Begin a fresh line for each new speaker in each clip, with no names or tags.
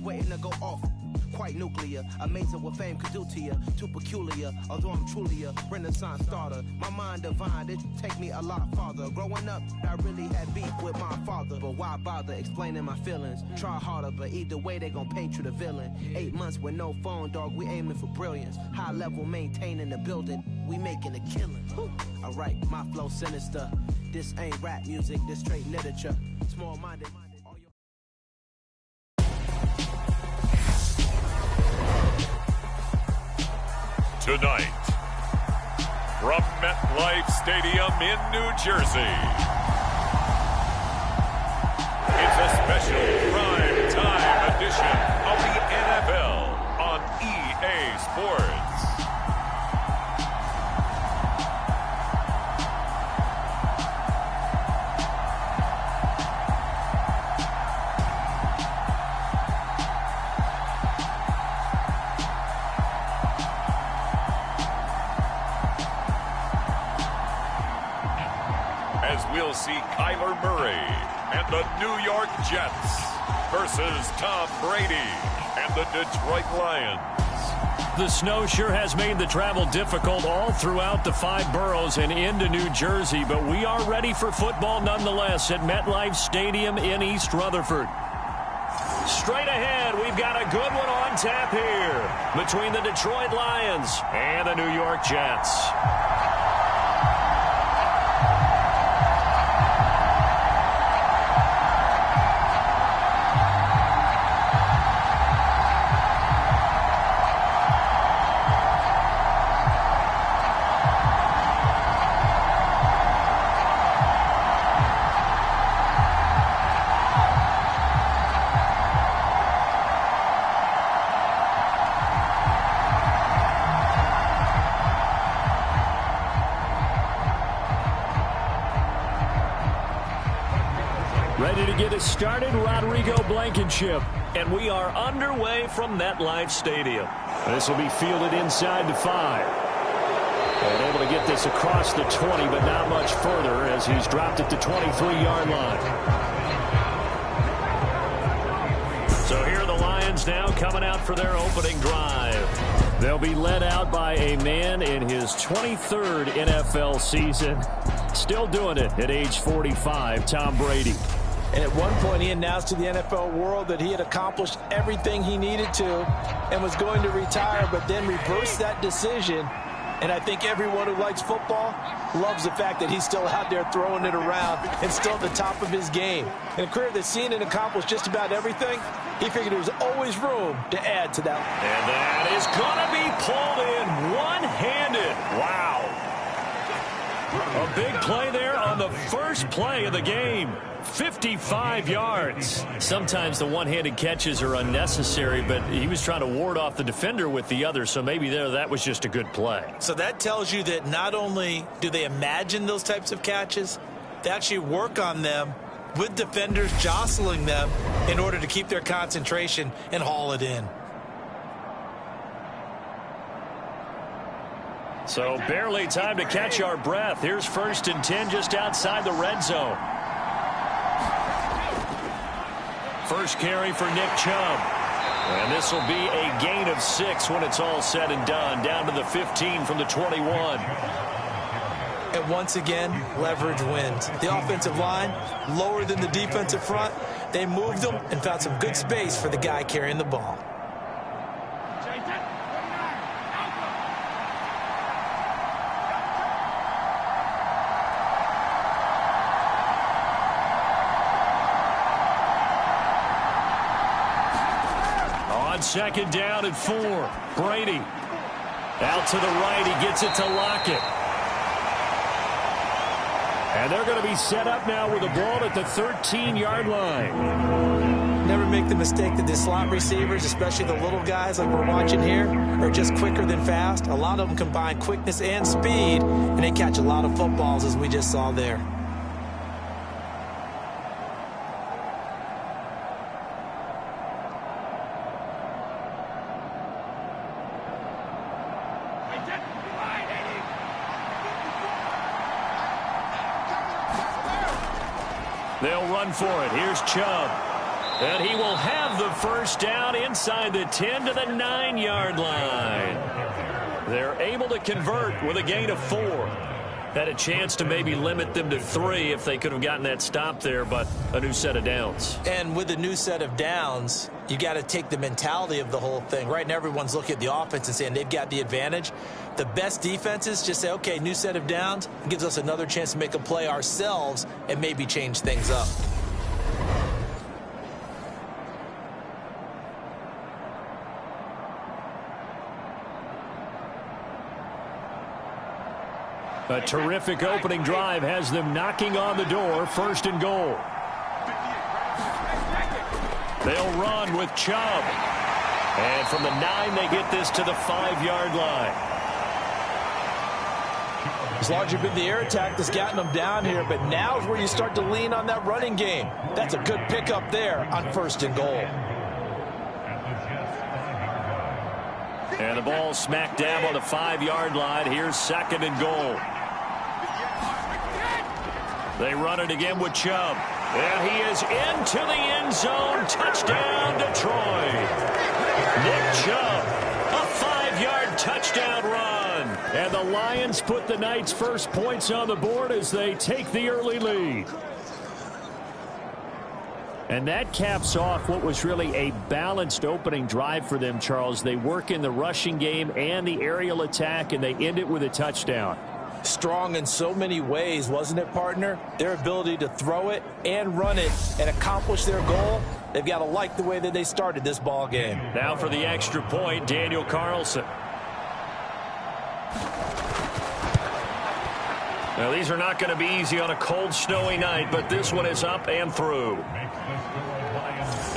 waiting to go off. Quite nuclear, amazing what fame could do to you. Too peculiar, although I'm truly a Renaissance starter. My mind divine, it take me a lot farther. Growing up, I really had beef with my father, but why bother explaining my feelings? Try harder, but either way they gon' paint you the villain. 8 months with no phone, dog, we aiming for brilliance. High level maintaining the building, we making a killing. I write my flow sinister. This ain't rap music, this straight literature. Small-minded.
Tonight, from MetLife Stadium in New Jersey, it's a special prime time edition of the NFL on EA Sports. We'll see Kyler Murray and the New York Jets versus Tom Brady and the Detroit Lions.
The snow sure has made the travel difficult all throughout the 5 boroughs and into New Jersey, but we are ready for football nonetheless at MetLife Stadium in East Rutherford. Straight ahead, we've got a good one on tap here between the Detroit Lions and the New York Jets. Ready to get us started, Rodrigo Blankenship. And we are underway from MetLife Stadium. This will be fielded inside the 5. And able to get this across the 20, but not much further as he's dropped at the 23-yard line. So here are the Lions now coming out for their opening drive. They'll be led out by a man in his 23rd NFL season. Still doing it at age 45, Tom Brady.
And at one point, he announced to the NFL world that he had accomplished everything he needed to and was going to retire, but then reversed that decision. And I think everyone who likes football loves the fact that he's still out there throwing it around and still at the top of his game. In a career that's seen and accomplished just about everything, he figured there was always room to add to that.
And that is going to be pulled in one-handed. Wow. A big play there on the first play of the game. 55 yards. Sometimes the one-handed catches are unnecessary, but he was trying to ward off the defender with the other, so maybe that was just a good play.
So that tells you that not only do they imagine those types of catches, they actually work on them with defenders jostling them in order to keep their concentration and haul it in.
So barely time to catch our breath. Here's 1st and 10 just outside the red zone. First carry for Nick Chubb. And this will be a gain of 6 when it's all said and done. Down to the 15 from the 21.
And once again, leverage wins. The offensive line, lower than the defensive front. They moved them and found some good space for the guy carrying the ball.
On 2nd down and 4. Brady. Out to the right. He gets it to Lockett. And they're going to be set up now with the ball at the 13-yard line.
Never make the mistake that the slot receivers, especially the little guys like we're watching here, are just quicker than fast. A lot of them combine quickness and speed, and they catch a lot of footballs, as we just saw there.
They'll run for it. Here's Chubb. And he will have the first down inside the 10 to the 9-yard line. They're able to convert with a gain of 4. Had a chance to maybe limit them to 3 if they could have gotten that stop there, but a new set of downs.
And with a new set of downs, you got to take the mentality of the whole thing. Right now, everyone's looking at the offense and saying they've got the advantage. The best defenses just say, okay, new set of downs. It gives us another chance to make a play ourselves and maybe change things up.
A terrific opening drive has them knocking on the door, 1st and goal. They'll run with Chubb. And from the 9, they get this to the 5-yard line.
It's largely been the air attack that's gotten them down here, but now is where you start to lean on that running game. That's a good pickup there on 1st and goal.
And the ball smack dab on the 5-yard line. Here's 2nd and goal. They run it again with Chubb. And he is into the end zone. Touchdown, Detroit. Nick Chubb, a 5-yard touchdown run. And the Lions put the night's first points on the board as they take the early lead. And that caps off what was really a balanced opening drive for them, Charles. They work in the rushing game and the aerial attack, and they end it with a touchdown.
Strong in so many ways, wasn't it, partner? Their ability to throw it and run it and accomplish their goal, they've got to like the way that they started this ball game.
Now for the extra point, Daniel Carlson. Now, these are not going to be easy on a cold, snowy night, but this one is up and through.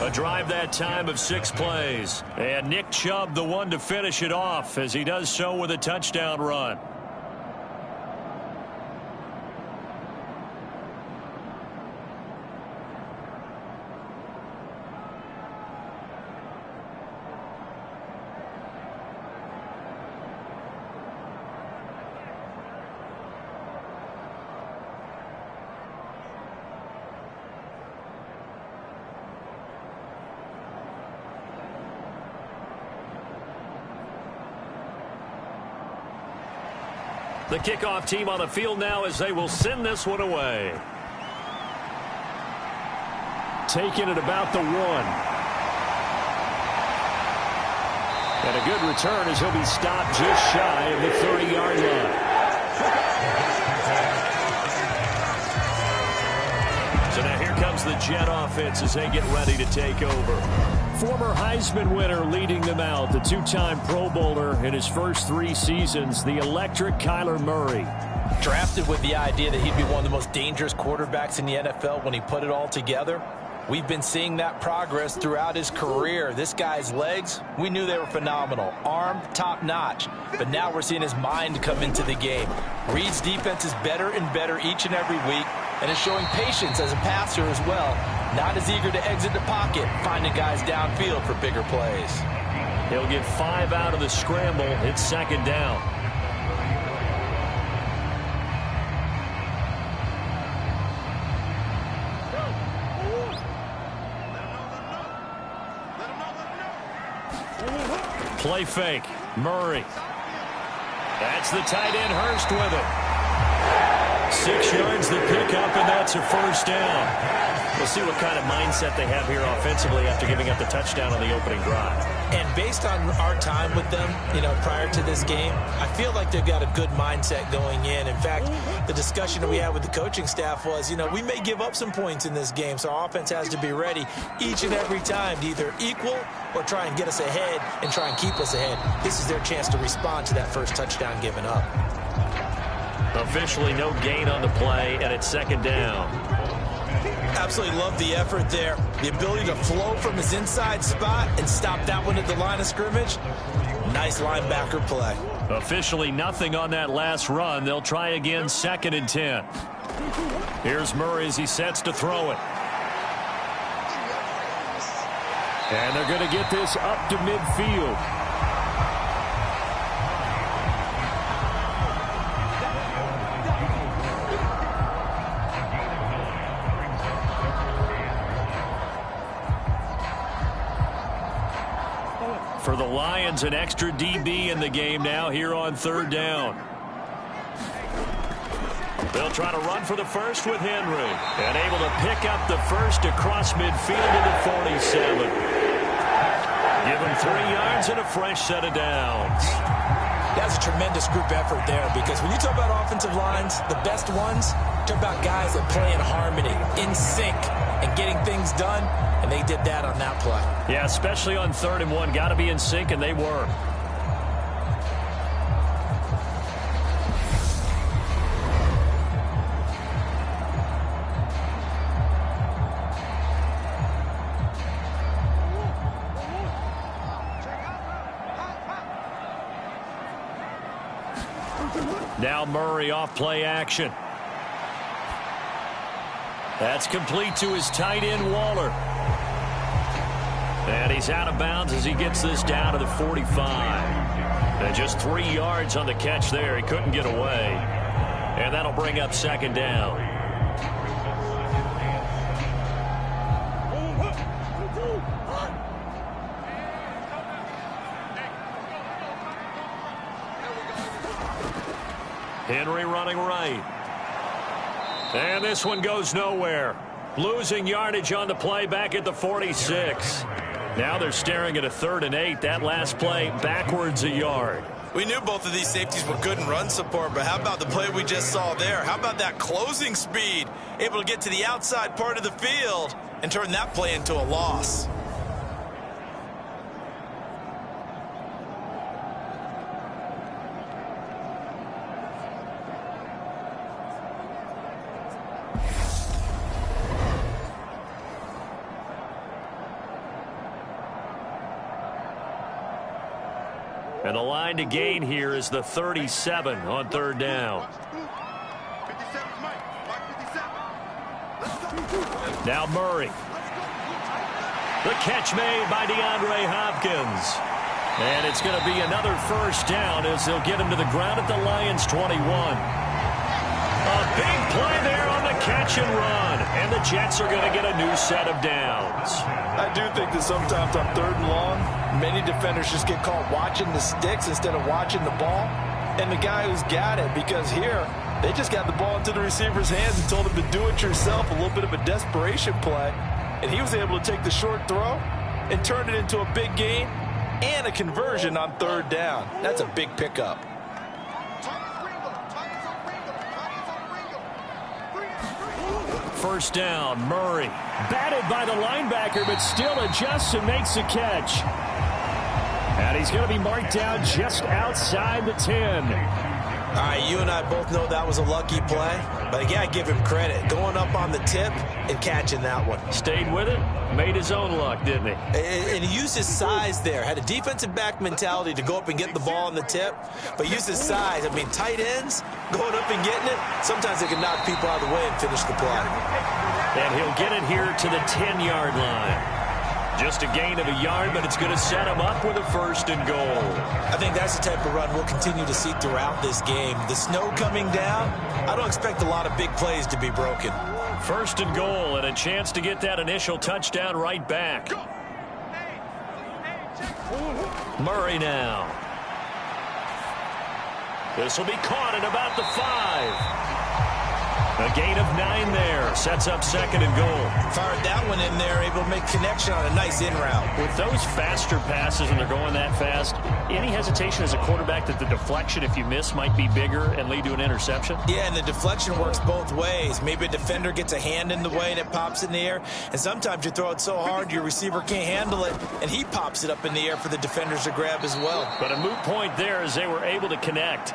A drive that time of 6 plays. And Nick Chubb, the one to finish it off, as he does so with a touchdown run. The kickoff team on the field now as they will send this one away. Taking it about the 1. And a good return as he'll be stopped just shy of the 30-yard line. So now here comes the Jet offense as they get ready to take over. Former Heisman winner leading them out, the 2-time Pro Bowler in his first 3 seasons, the electric Kyler Murray.
Drafted with the idea that he'd be one of the most dangerous quarterbacks in the NFL when he put it all together. We've been seeing that progress throughout his career. This guy's legs, we knew they were phenomenal. Arm, top-notch. But now we're seeing his mind come into the game. Reed's defense is better and better each and every week, and is showing patience as a passer as well. Not as eager to exit the pocket, finding guys downfield for bigger plays.
He'll get 5 out of the scramble. It's 2nd down. Play fake. Murray. That's the tight end, Hurst, with it. 6 yards the pickup, and that's a 1st down. We'll see what kind of mindset they have here offensively after giving up the touchdown on the opening drive.
And based on our time with them, prior to this game, I feel like they've got a good mindset going in. In fact, the discussion that we had with the coaching staff was, we may give up some points in this game, so our offense has to be ready each and every time to either equal or try and get us ahead and try and keep us ahead. This is their chance to respond to that first touchdown given up.
Officially no gain on the play, and it's 2nd down.
Absolutely love the effort there. The ability to flow from his inside spot and stop that one at the line of scrimmage. Nice linebacker play.
Officially nothing on that last run. They'll try again, 2nd and 10. Here's Murray as he sets to throw it. And they're going to get this up to midfield. For the Lions, an extra DB in the game now here on third down. They'll try to run for the first with Henry. And able to pick up the first across midfield to the 47. Give him 3 yards and a fresh set of downs.
That's a tremendous group effort there, because when you talk about offensive lines, the best ones, talk about guys that play in harmony, in sync, and getting things done, and they did that on that play.
Yeah, especially on 3rd and 1. Got to be in sync, and they were. Now Murray off play action. That's complete to his tight end, Waller. And he's out of bounds as he gets this down to the 45. And just 3 yards on the catch there. He couldn't get away. And that'll bring up 2nd down. Henry running right. And this one goes nowhere. Losing yardage on the play back at the 46. Now they're staring at a 3rd and 8. That last play backwards a yard.
We knew both of these safeties were good in run support, but how about the play we just saw there? How about that closing speed? Able to get to the outside part of the field and turn that play into a loss.
And the line to gain here is the 37 on 3rd down. Now Murray. The catch made by DeAndre Hopkins. And it's going to be another first down as they'll get him to the ground at the Lions 21. A big play there on the catch and run. And the Jets are going to get a new set of downs.
I do think that sometimes on 3rd and long, many defenders just get caught watching the sticks instead of watching the ball. And the guy who's got it, because here, they just got the ball into the receiver's hands and told him to do it yourself, a little bit of a desperation play. And he was able to take the short throw and turn it into a big gain and a conversion on 3rd down. That's a big pickup.
First down, Murray. Batted by the linebacker, but still adjusts and makes a catch. And he's going to be marked down just outside the 10.
All right, you and I both know that was a lucky play, but I got to give him credit. Going up on the tip and catching that one.
Stayed with it, made his own luck, didn't he?
And he used his size there. Had a defensive back mentality to go up and get the ball on the tip, but used his size. I mean, tight ends going up and getting it, sometimes they can knock people out of the way and finish the play.
And he'll get it here to the 10-yard line. Just a gain of a yard, but it's going to set him up with a 1st and goal.
I think that's the type of run we'll continue to see throughout this game. The snow coming down, I don't expect a lot of big plays to be broken.
1st and goal, and a chance to get that initial touchdown right back. Murray now. This will be caught at about the 5. A gain of 9 there. Sets up 2nd and goal.
Fired that one in there, able to make connection on a nice in route.
With those faster passes and they're going that fast, any hesitation as a quarterback that the deflection, if you miss, might be bigger and lead to an interception?
Yeah, and the deflection works both ways. Maybe a defender gets a hand in the way and it pops in the air. And sometimes you throw it so hard your receiver can't handle it, and he pops it up in the air for the defenders to grab as well.
But a moot point there as they were able to connect.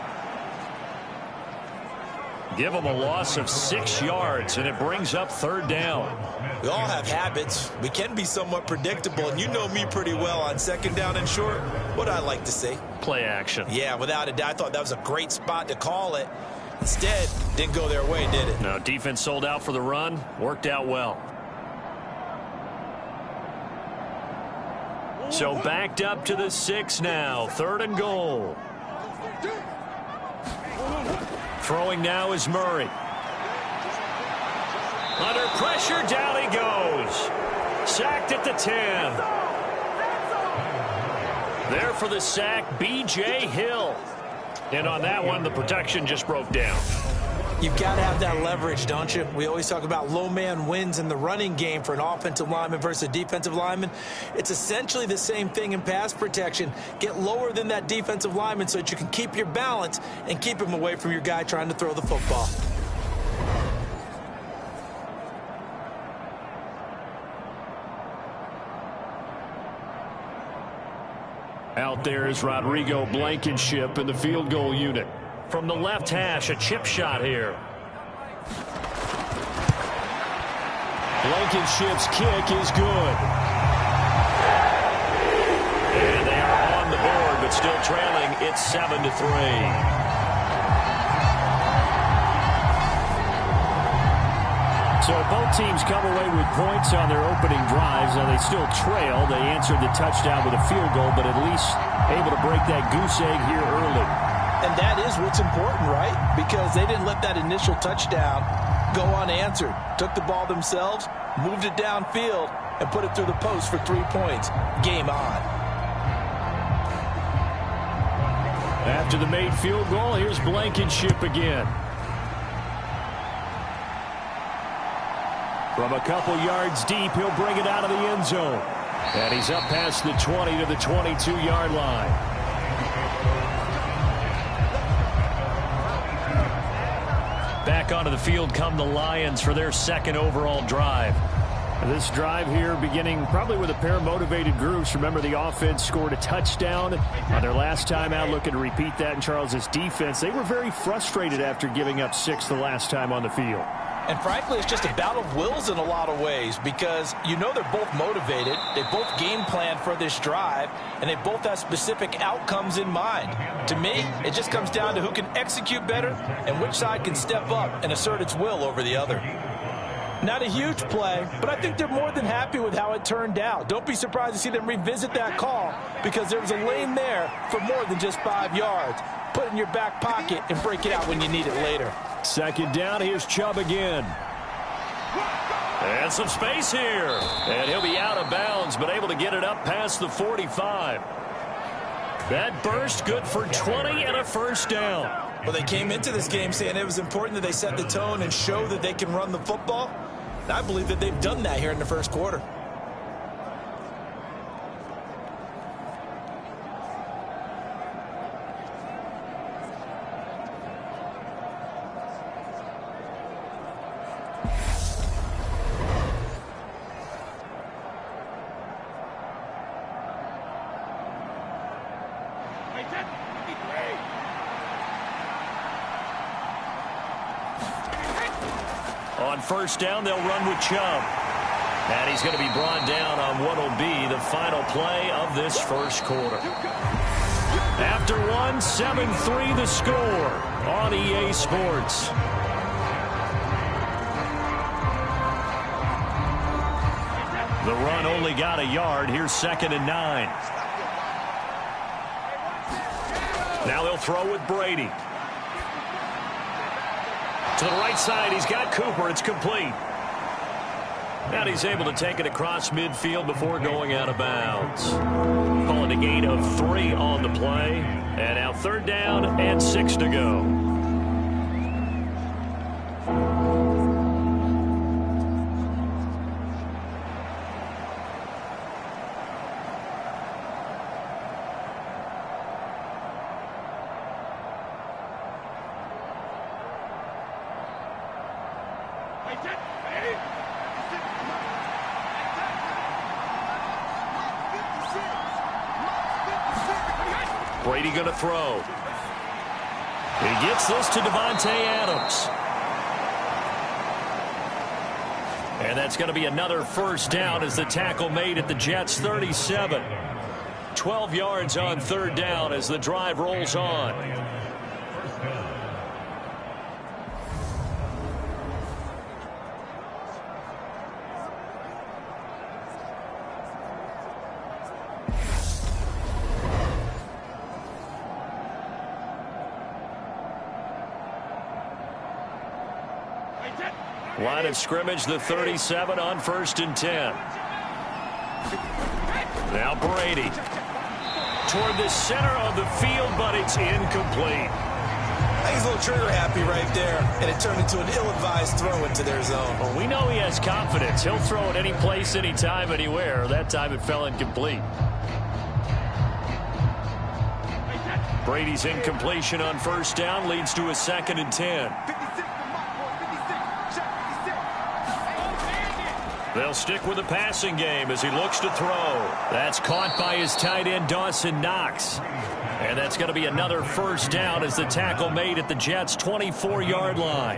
Give them a loss of 6 yards, and it brings up 3rd down.
We all have habits. We can be somewhat predictable, and you know me pretty well on 2nd down and short. What I like to see.
Play action.
Yeah, without a doubt. I thought that was a great spot to call it. Instead, didn't go their way, did it?
No, defense sold out for the run. Worked out well. So backed up to the 6 now. 3rd and goal. Throwing now is Murray. Under pressure, down he goes. Sacked at the 10. There for the sack, B.J. Hill. And on that one, the protection just broke down.
You've got to have that leverage, don't you? We always talk about low man wins in the running game for an offensive lineman versus a defensive lineman. It's essentially the same thing in pass protection. Get lower than that defensive lineman so that you can keep your balance and keep him away from your guy trying to throw the football.
Out there is Rodrigo Blankenship in the field goal unit. From the left hash, a chip shot here. Blankenship's kick is good. And they are on the board, but still trailing. It's 7-3. So both teams come away with points on their opening drives. Now they still trail. They answered the touchdown with a field goal, but at least able to break that goose egg here early.
And that is what's important, right? Because they didn't let that initial touchdown go unanswered. Took the ball themselves, moved it downfield, and put it through the post for 3 points. Game on.
After the made field goal, here's Blankenship again. From a couple yards deep, he'll bring it out of the end zone. And he's up past the 20 to the 22-yard line. Back onto the field come the Lions for their second overall drive. This drive here beginning probably with a pair of motivated groups. Remember, the offense scored a touchdown on their last time out, looking to repeat that in Charles's defense. They were very frustrated after giving up 6 the last time on the field.
And frankly, it's just a battle of wills in a lot of ways because you know they're both motivated. They both game plan for this drive, and they both have specific outcomes in mind. To me, it just comes down to who can execute better and which side can step up and assert its will over the other. Not a huge play, but I think they're more than happy with how it turned out. Don't be surprised to see them revisit that call because there was a lane there for more than just 5 yards. Put it in your back pocket and break it out when you need it later.
Second down, here's Chubb again. And some space here. And he'll be out of bounds, but able to get it up past the 45. That burst good for 20 and a first down.
Well, they came into this game saying it was important that they set the tone and show that they can run the football. And I believe that they've done that here in the first quarter.
On first down, they'll run with Chubb. And he's going to be brought down on what will be the final play of this first quarter. After one, 7-3 the score on EA Sports. The run only got a yard. Here's 2nd and 9. Now they'll throw with Brady. To the right side, he's got Cooper. It's complete. And he's able to take it across midfield before going out of bounds. Calling a gain of 3 on the play. And now 3rd down and 6 to go. Brady going to throw. He gets this to Devontae Adams. And that's going to be another first down as the tackle made at the Jets' 37. 12 yards on 3rd down as the drive rolls on. Line of scrimmage, the 37 on 1st and 10. Now Brady. toward the center of the field, but it's incomplete.
I think he's a little trigger happy right there, and it turned into an ill-advised throw into their zone.
Well, we know he has confidence. He'll throw it any place, anytime, anywhere. That time it fell incomplete. Brady's incompletion on first down leads to a 2nd and 10. They'll stick with the passing game as he looks to throw. That's caught by his tight end, Dawson Knox. And that's going to be another first down as the tackle made at the Jets' 24-yard line.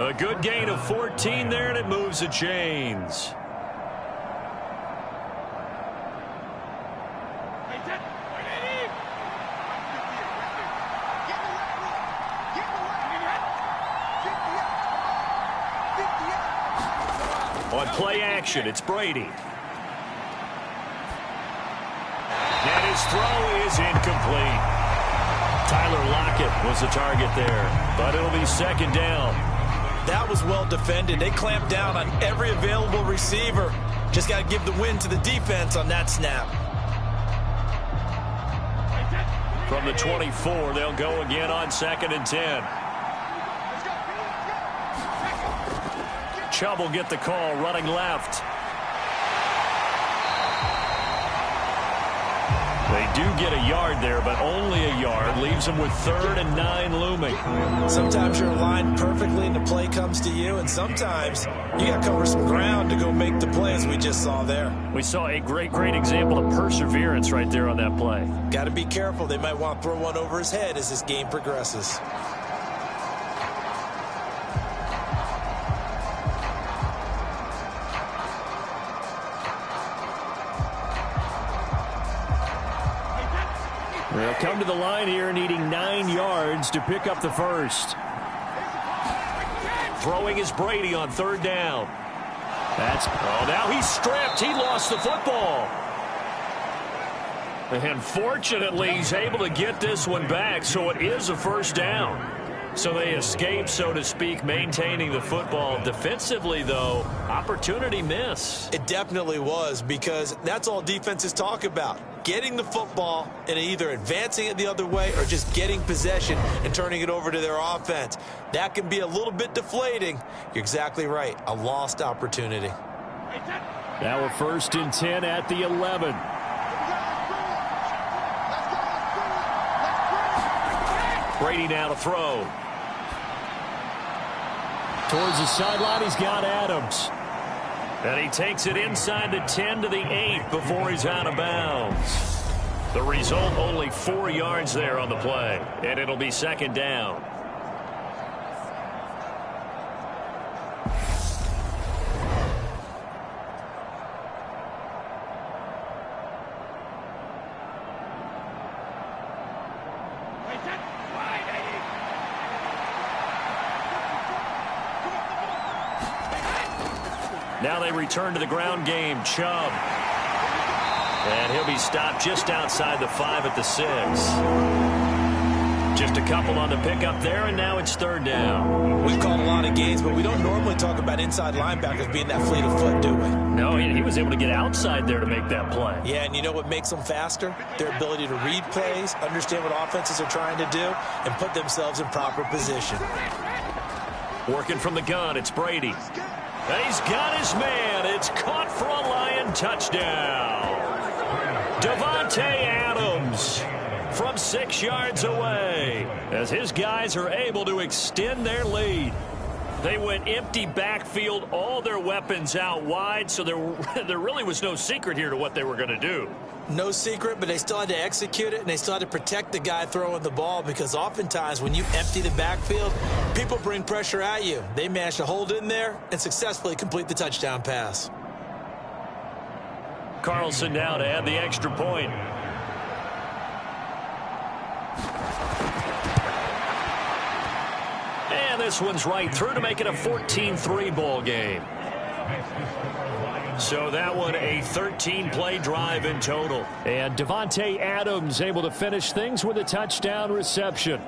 A good gain of 14 there, and it moves the chains. On play action, it's Brady. And his throw is incomplete. Tyler Lockett was the target there, but it'll be 2nd down.
That was well defended. They clamped down on every available receiver. Just got to give the win to the defense on that snap.
From the 24, they'll go again on 2nd and 10. Chubb will get the call, running left. They do get a yard there, but only a yard. Leaves them with 3rd and 9 looming.
Sometimes you're aligned perfectly and the play comes to you, and sometimes you got to cover some ground to go make the play, as we just saw there.
We saw a great example of perseverance right there on that play.
Got to be careful. They might want to throw one over his head as this game progresses.
They'll come to the line here needing 9 yards to pick up the first. Throwing is Brady on 3rd down. Now he's stripped. He lost the football. And fortunately, he's able to get this one back, so it is a first down. So they escape, so to speak, maintaining the football. Defensively, though, opportunity miss.
It definitely was, because that's all defenses talk about. Getting the football and either advancing it the other way or just getting possession and turning it over to their offense. That can be a little bit deflating. You're exactly right. A lost opportunity.
Now a 1st and 10 at the 11. Brady now to throw. Towards the sideline, he's got Adams. And he takes it inside the 10 to the 8 before he's out of bounds. The result, only 4 yards there on the play. And it'll be 2nd down. Now they return to the ground game. Chubb. And he'll be stopped just outside the 5 at the 6. Just a couple on the pickup there, and now it's 3rd down.
We've called a lot of games, but we don't normally talk about inside linebackers being that fleet of foot, do we?
No, he was able to get outside there to make that play.
Yeah, and you know what makes them faster? Their ability to read plays, understand what offenses are trying to do, and put themselves in proper position.
Working from the gun, it's Brady. And he's got his man. It's caught for a Lion touchdown. Davante Adams from 6 yards away as his guys are able to extend their lead. They went empty backfield, all their weapons out wide, so there really was no secret here to what they were going to do.
No secret, but they still had to execute it, and they still had to protect the guy throwing the ball, because oftentimes when you empty the backfield, people bring pressure at you. They managed to hold in there and successfully complete the touchdown pass.
Carlson now to add the extra point. And this one's right through to make it a 14-3 ball game. So that one a 13-play drive in total. And Davante Adams able to finish things with a touchdown reception.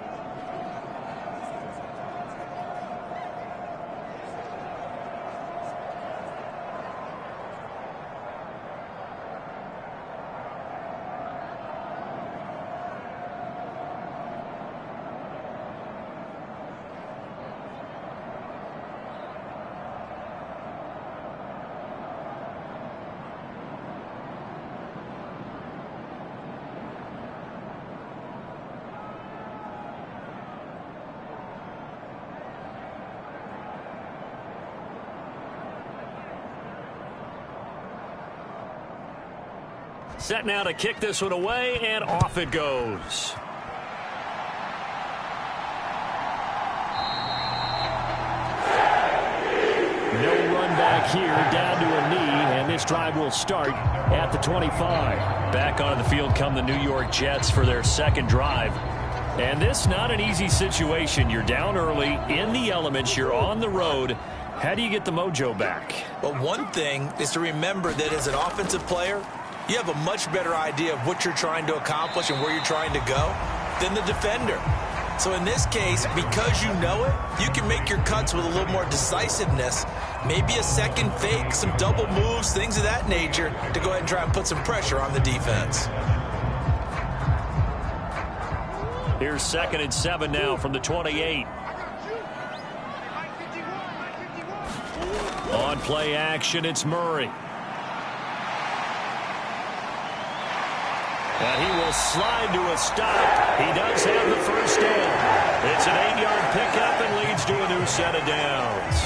Set now to kick this one away, and off it goes. No run back here, down to a knee, and this drive will start at the 25. Back onto the field come the New York Jets for their second drive. And this not an easy situation. You're down early, in the elements, you're on the road. How do you get the mojo back?
Well, one thing is to remember that as an offensive player, you have a much better idea of what you're trying to accomplish and where you're trying to go than the defender. So in this case, because you know it, you can make your cuts with a little more decisiveness, maybe a second fake, some double moves, things of that nature, to go ahead and try and put some pressure on the defense.
Here's 2nd and 7 now from the 28. On play action, it's Murray. And he will slide to a stop. He does have the first down. It's an 8-yard pickup and leads to a new set of downs.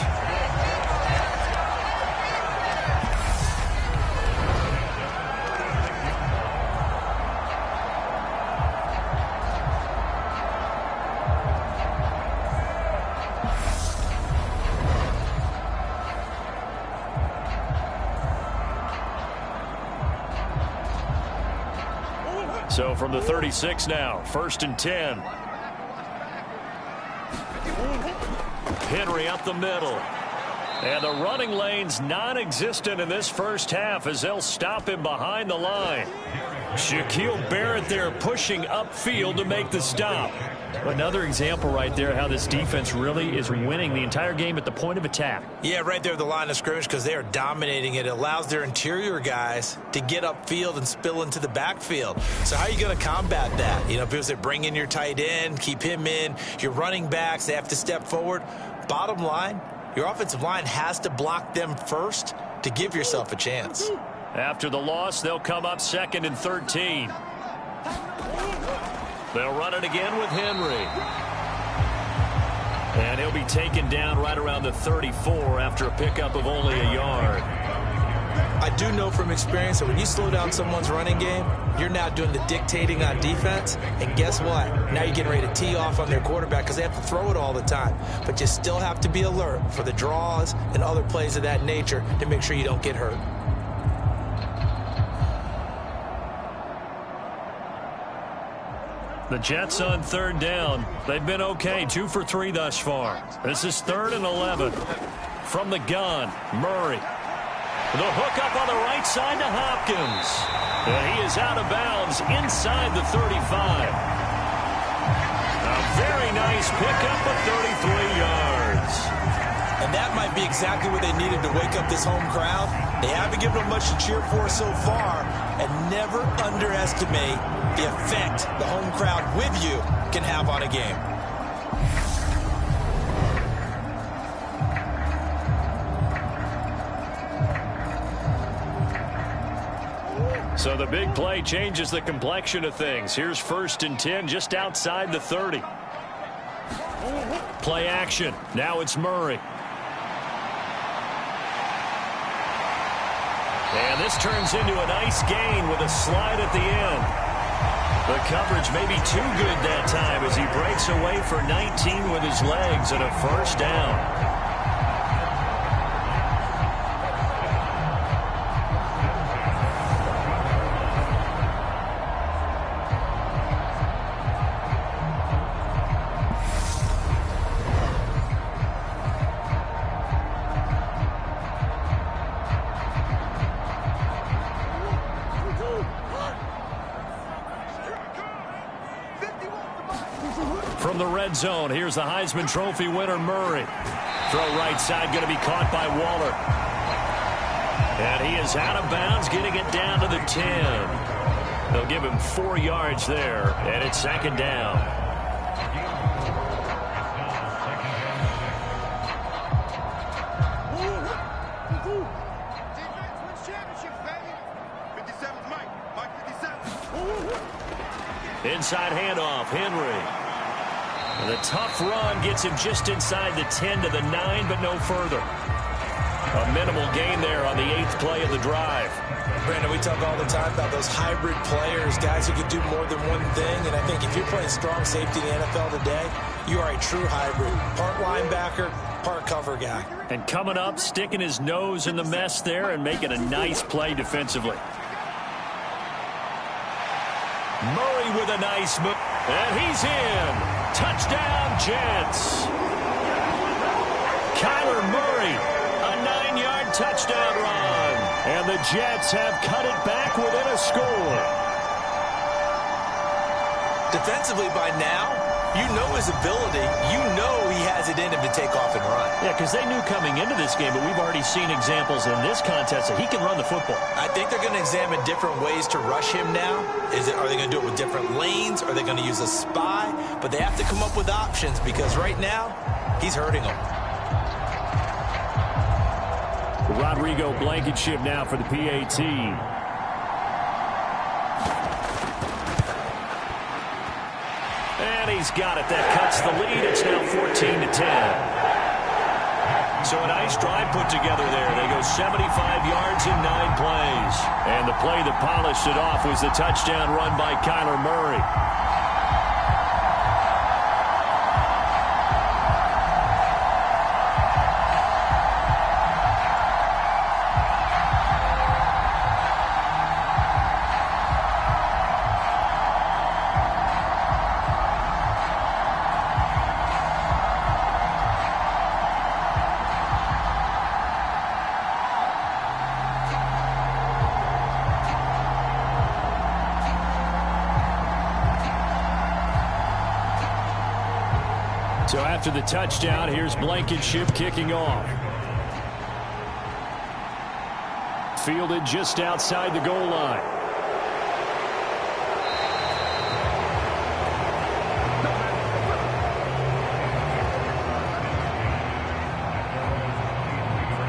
So from the 36 now, 1st and 10. Henry up the middle. And the running lane's non-existent in this first half as they'll stop him behind the line. Shaquille Barrett there pushing upfield to make the stop. Another example right there how this defense really is winning the entire game at the point of attack. Yeah, right there at the line of scrimmage because they are dominating it. It allows their interior guys to get upfield and spill into the backfield. So how are you going to combat that? You know, people say bring in your tight end, keep him in. Your running backs, they have to step forward. Bottom line, your offensive line has to block them first to give yourself a chance. After the loss, they'll come up 2nd and 13. They'll run it again with Henry. And he'll be taken down right around the 34 after a pickup of only a yard.
I do know from experience that when you slow down someone's running game, you're now doing the dictating on defense. And guess what? Now you're getting ready to tee off on their quarterback because they have to throw it all the time. But you still have to be alert for the draws and other plays of that nature to make sure you don't get hurt.
The Jets on 3rd down. They've been okay, 2 for 3 thus far. This is 3rd and 11. From the gun, Murray. The hook up on the right side to Hopkins. And he is out of bounds inside the 35. A very nice pickup of 33 yards.
And that might be exactly what they needed to wake up this home crowd. They haven't given them much to cheer for so far. And never underestimate the effect the home crowd with you can have on a game.
So the big play changes the complexion of things. Here's 1st and 10 just outside the 30. Play action. Now it's Murray. And this turns into a nice gain with a slide at the end. The coverage may be too good that time as he breaks away for 19 with his legs and a first down. From the red zone, here's the Heisman Trophy winner, Murray. Throw right side, going to be caught by Waller. And he is out of bounds, getting it down to the 10. They'll give him 4 yards there, and it's 2nd down. Inside handoff, Henry. And the tough run gets him just inside the 10 to the 9, but no further. A minimal gain there on the 8th play of the drive.
Brandon, we talk all the time about those hybrid players, guys who can do more than one thing. And I think if you're playing strong safety in the NFL today, you are a true hybrid. Part linebacker, part cover guy.
And coming up, sticking his nose in the mess there and making a nice play defensively. Murray with a nice move. And he's in. Touchdown, Jets. Kyler Murray, a 9-yard touchdown run. And the Jets have cut it back within a score.
Defensively by now, you know his ability. You know he has it in him to take off and run.
Yeah, because they knew coming into this game, but we've already seen examples in this contest that he can run the football.
I think they're going to examine different ways to rush him now. Are they going to do it with different lanes? Are they going to use a spy? But they have to come up with options because right now, he's hurting them.
Rodrigo Blankenship now for the PAT. And he's got it. That cuts the lead. It's now 14-10. So a nice drive put together there. They go 75 yards in 9 plays. And the play that polished it off was the touchdown run by Kyler Murray. So after the touchdown, here's Blankenship kicking off. Fielded just outside the goal line.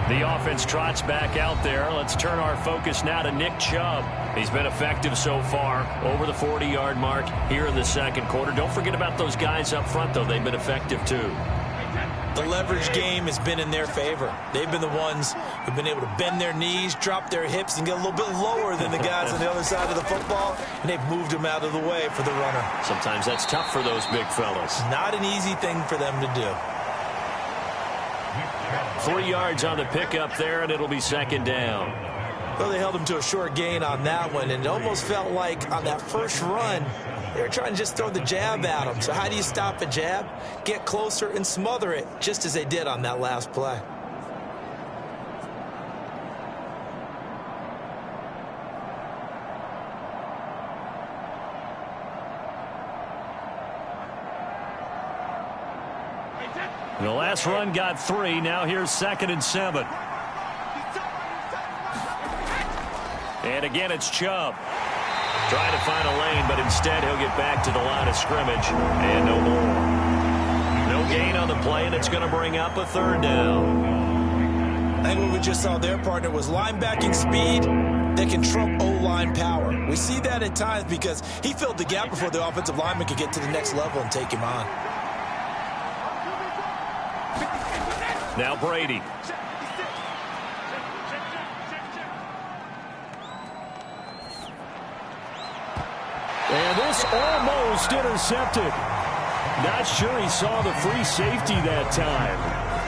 The offense trots back out there. Let's turn our focus now to Nick Chubb. He's been effective so far, over the 40-yard mark here in the second quarter. Don't forget about those guys up front, though. They've been effective, too.
The leverage game has been in their favor. They've been the ones who've been able to bend their knees, drop their hips, and get a little bit lower than the guys on the other side of the football, and they've moved them out of the way for the runner.
Sometimes that's tough for those big fellas.
Not an easy thing for them to do.
3 yards on the pickup there, and it'll be second down.
Well, they held him to a short gain on that one, and it almost felt like on that first run, they were trying to just throw the jab at him. So how do you stop a jab? Get closer and smother it, just as they did on that last play.
The last run got 3. Now here's 2nd and 7. And again, it's Chubb. Trying to find a lane, but instead he'll get back to the line of scrimmage. And no more. No gain on the play, and it's going to bring up a 3rd down.
I think what we just saw their partner was linebacking speed that can trump O-line power. We see that at times because he filled the gap before the offensive lineman could get to the next level and take him on.
Now Brady. And this almost intercepted. Not sure he saw the free safety that time.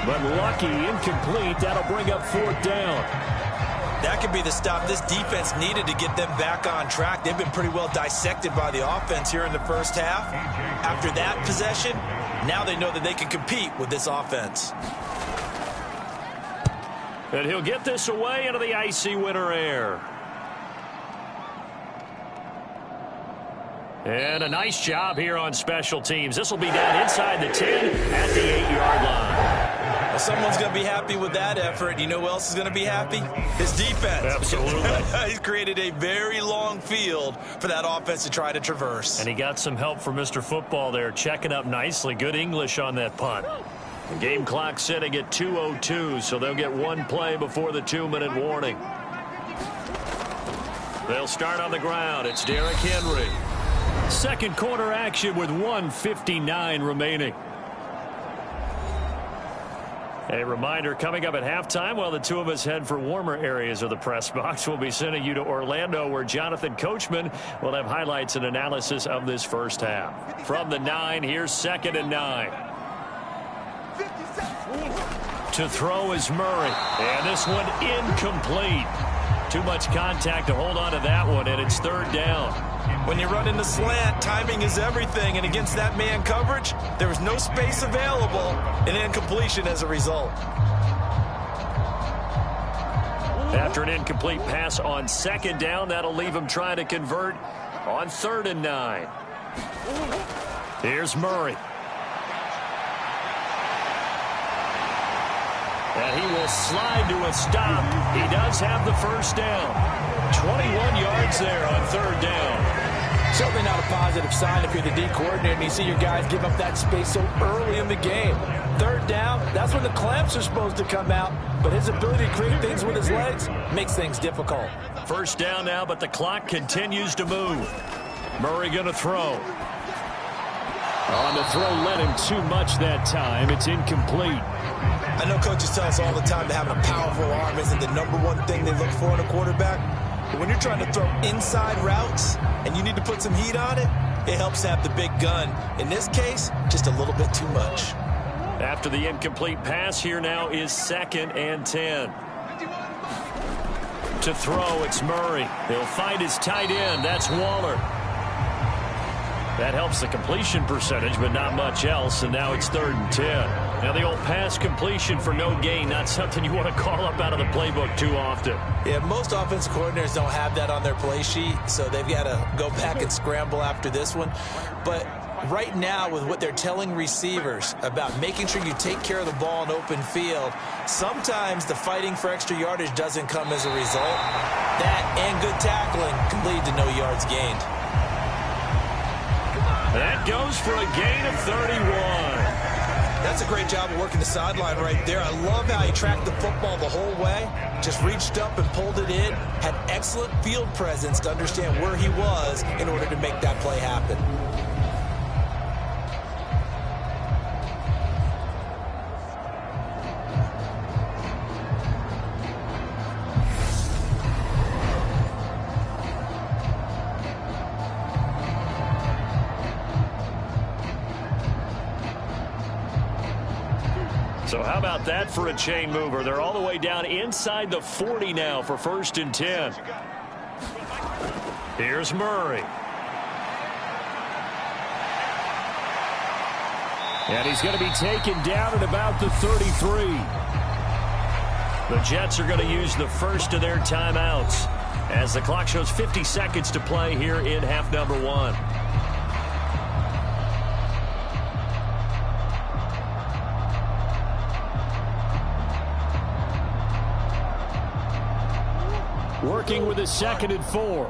But lucky, incomplete. That'll bring up 4th down.
That could be the stop this defense needed to get them back on track. They've been pretty well dissected by the offense here in the first half. After that possession, now they know that they can compete with this offense.
And he'll get this away into the icy winter air. And a nice job here on special teams. This will be down inside the 10 at the 8-yard line.
Well, someone's going to be happy with that effort. You know who else is going to be happy? His defense.
Absolutely.
He's created a very long field for that offense to try to traverse.
And he got some help from Mr. Football there, checking up nicely. Good English on that punt. The game clock sitting at 2:02, so they'll get 1 play before the 2-minute warning. They'll start on the ground. It's Derrick Henry. Second quarter action with 1:59 remaining. A reminder, coming up at halftime, while the two of us head for warmer areas of the press box, we'll be sending you to Orlando, where Jonathan Coachman will have highlights and analysis of this first half. From the 9, here's 2nd and 9. To throw is Murray. And this one incomplete. Too much contact to hold on to that one, and it's 3rd down.
When you run in the slant, timing is everything, and against that man coverage, there was no space available, and incompletion as a result.
After an incomplete pass on 2nd down, that'll leave him trying to convert on 3rd and 9. Here's Murray. And he will slide to a stop. He does have the first down. 21 yards there on 3rd down.
Certainly not a positive sign if you're the D coordinator and you see your guys give up that space so early in the game. 3rd down, that's when the clamps are supposed to come out, but his ability to create things with his legs makes things difficult.
First down now, but the clock continues to move. Murray going to throw. On the throw, led him too much that time. It's incomplete.
I know coaches tell us all the time that having a powerful arm isn't the #1 thing they look for in a quarterback. But when you're trying to throw inside routes and you need to put some heat on it, it helps to have the big gun. In this case, just a little bit too much.
After the incomplete pass, here now is 2nd and 10. To throw, it's Murray. He'll find his tight end. That's Waller. That helps the completion percentage, but not much else, and now it's 3rd and 10. Now the old pass completion for no gain, not something you want to call up out of the playbook too often.
Yeah, most offensive coordinators don't have that on their play sheet, so they've got to go back and scramble after this one. But right now, with what they're telling receivers about making sure you take care of the ball in open field, sometimes the fighting for extra yardage doesn't come as a result. That and good tackling can lead to no yards gained.
That goes for a gain of 31.
That's a great job of working the sideline right there. I love how he tracked the football the whole way, just reached up and pulled it in, had excellent field presence to understand where he was in order to make that play happen.
So how about that for a chain mover? They're all the way down inside the 40 now for 1st and 10. Here's Murray. And he's going to be taken down at about the 33. The Jets are going to use the first of their timeouts as the clock shows 50 seconds to play here in half number 1. Working with a 2nd and 4.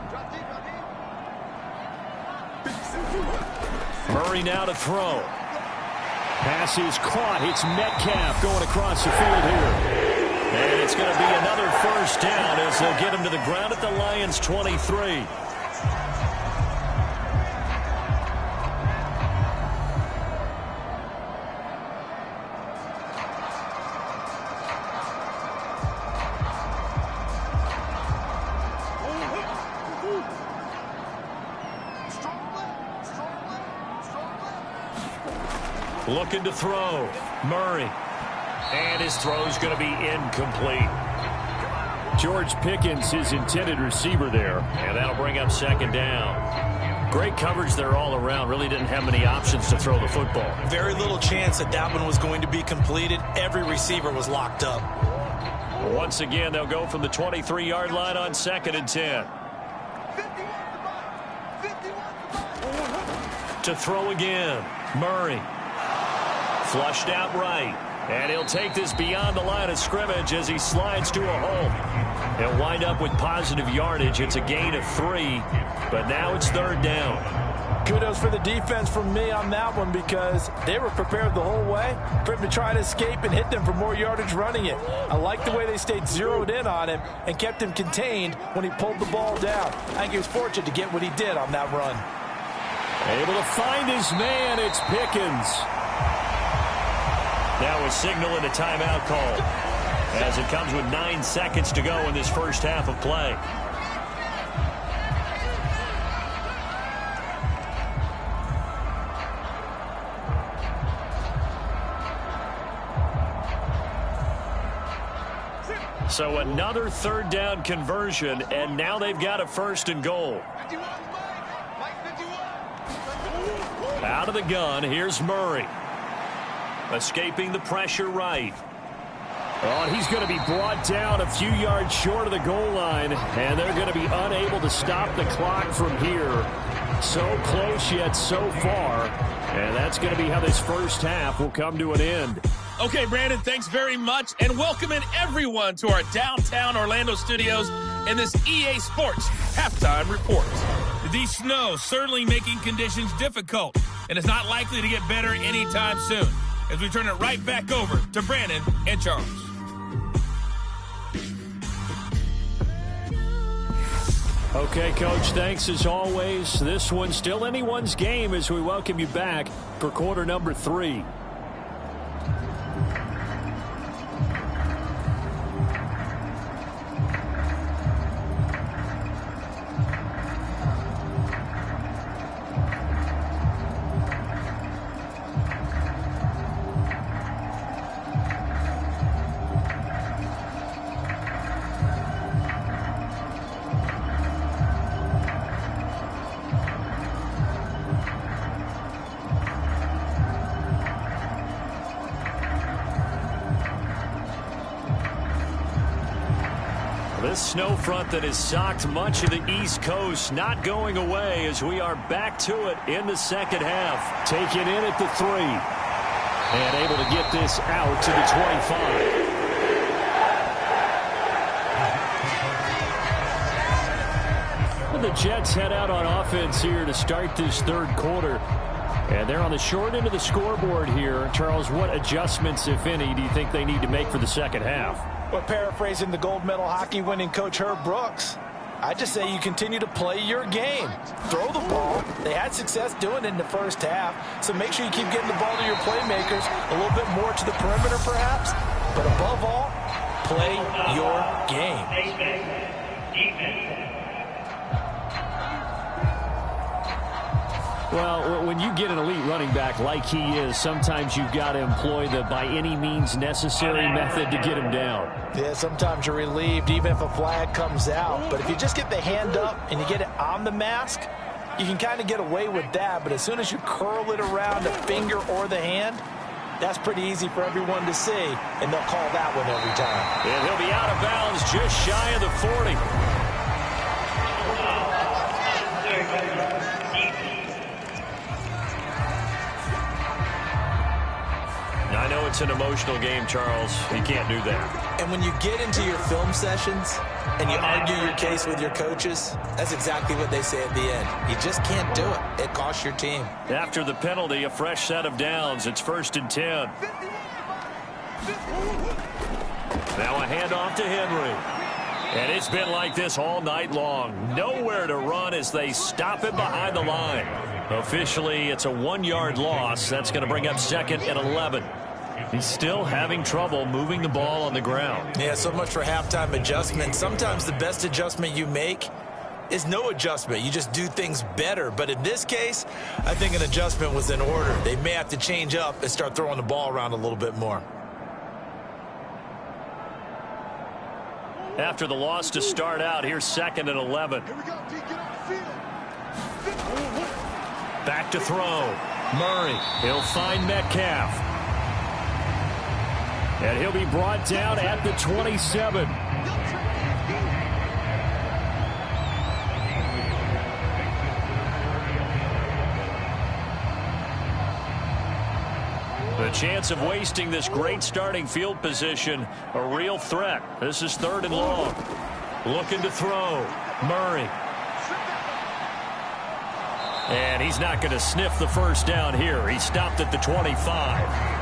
Murray now to throw. Pass is caught. It's Metcalf going across the field here. And it's going to be another first down as they'll get him to the ground at the Lions' 23. Looking to throw. Murray. And his throw's going to be incomplete. George Pickens, his intended receiver there. And that'll bring up 2nd down. Great coverage there all around. Really didn't have many options to throw the football.
Very little chance that that one was going to be completed. Every receiver was locked up.
Once again, they'll go from the 23-yard line on 2nd and 10. To throw again. Murray. Flushed out right. And he'll take this beyond the line of scrimmage as he slides to a hole. He'll wind up with positive yardage. It's a gain of 3, but now it's 3rd down.
Kudos for the defense from me on that one because they were prepared the whole way for him to try to escape and hit them for more yardage running it. I like the way they stayed zeroed in on him and kept him contained when he pulled the ball down. I think he was fortunate to get what he did on that run.
Able to find his man. It's Pickens. Now a signal and a timeout call, as it comes with 9 seconds to go in this first half of play. So another third down conversion, and now they've got a 1st and goal. Out of the gun, here's Murray. Escaping the pressure right. Oh, and he's going to be brought down a few yards short of the goal line, and they're going to be unable to stop the clock from here. So close yet so far, and that's going to be how this first half will come to an end.
Okay, Brandon, thanks very much, and welcoming everyone to our downtown Orlando studios in this EA Sports Halftime Report. The snow certainly making conditions difficult, and it's not likely to get better anytime soon, as we turn it right back over to Brandon and Charles.
Okay, Coach, thanks as always. This one's still anyone's game as we welcome you back for quarter number 3. This snow front that has socked much of the East Coast not going away as we are back to it in the second half. Taken in at the 3. And able to get this out to the 25. The Jets head out on offense here to start this third quarter. And they're on the short end of the scoreboard here. Charles, what adjustments, if any, do you think they need to make for the second half?
Well, paraphrasing the gold medal hockey winning coach Herb Brooks, I just say you continue to play your game. Throw the ball. They had success doing it in the first half, so make sure you keep getting the ball to your playmakers, a little bit more to the perimeter perhaps, but above all, play your game.
Well, when you get an elite running back like he is, sometimes you've got to employ the by any means necessary method to get him down.
Yeah, sometimes you're relieved even if a flag comes out. But if you just get the hand up and you get it on the mask, you can kind of get away with that. But as soon as you curl it around the finger or the hand, that's pretty easy for everyone to see, and they'll call that one every time.
And he'll be out of bounds just shy of the 40. I know it's an emotional game, Charles. You can't do that.
And when you get into your film sessions and you argue your case with your coaches, that's exactly what they say at the end. You just can't do it. It costs your team.
After the penalty, a fresh set of downs. It's 1st and 10. Now a handoff to Henry. And it's been like this all night long. Nowhere to run as they stop him behind the line. Officially, it's a 1-yard loss. That's going to bring up 2nd and 11. He's still having trouble moving the ball on the ground.
Yeah, so much for halftime adjustment. Sometimes the best adjustment you make is no adjustment. You just do things better. But in this case, I think an adjustment was in order. They may have to change up and start throwing the ball around a little bit more.
After the loss to start out, here's 2nd and 11. Back to throw. Murray. He'll find Metcalf. And he'll be brought down at the 27. The chance of wasting this great starting field position, a real threat. This is 3rd and long. Looking to throw. Murray. And he's not going to sniff the first down here. He stopped at the 25.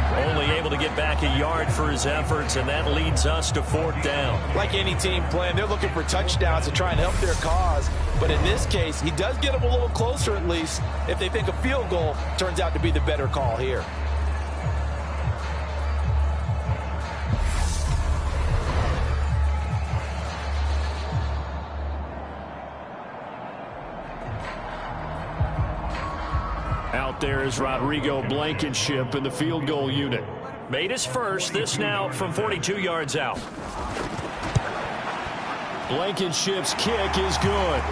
Only able to get back a yard for his efforts, and that leads us to 4th down.
Like any team playing, they're looking for touchdowns to try and help their cause. But in this case, he does get them a little closer at least if they think a field goal turns out to be the better call here.
Out there is Rodrigo Blankenship in the field goal unit. Made his first. This now from 42 yards out. Blankenship's kick is good.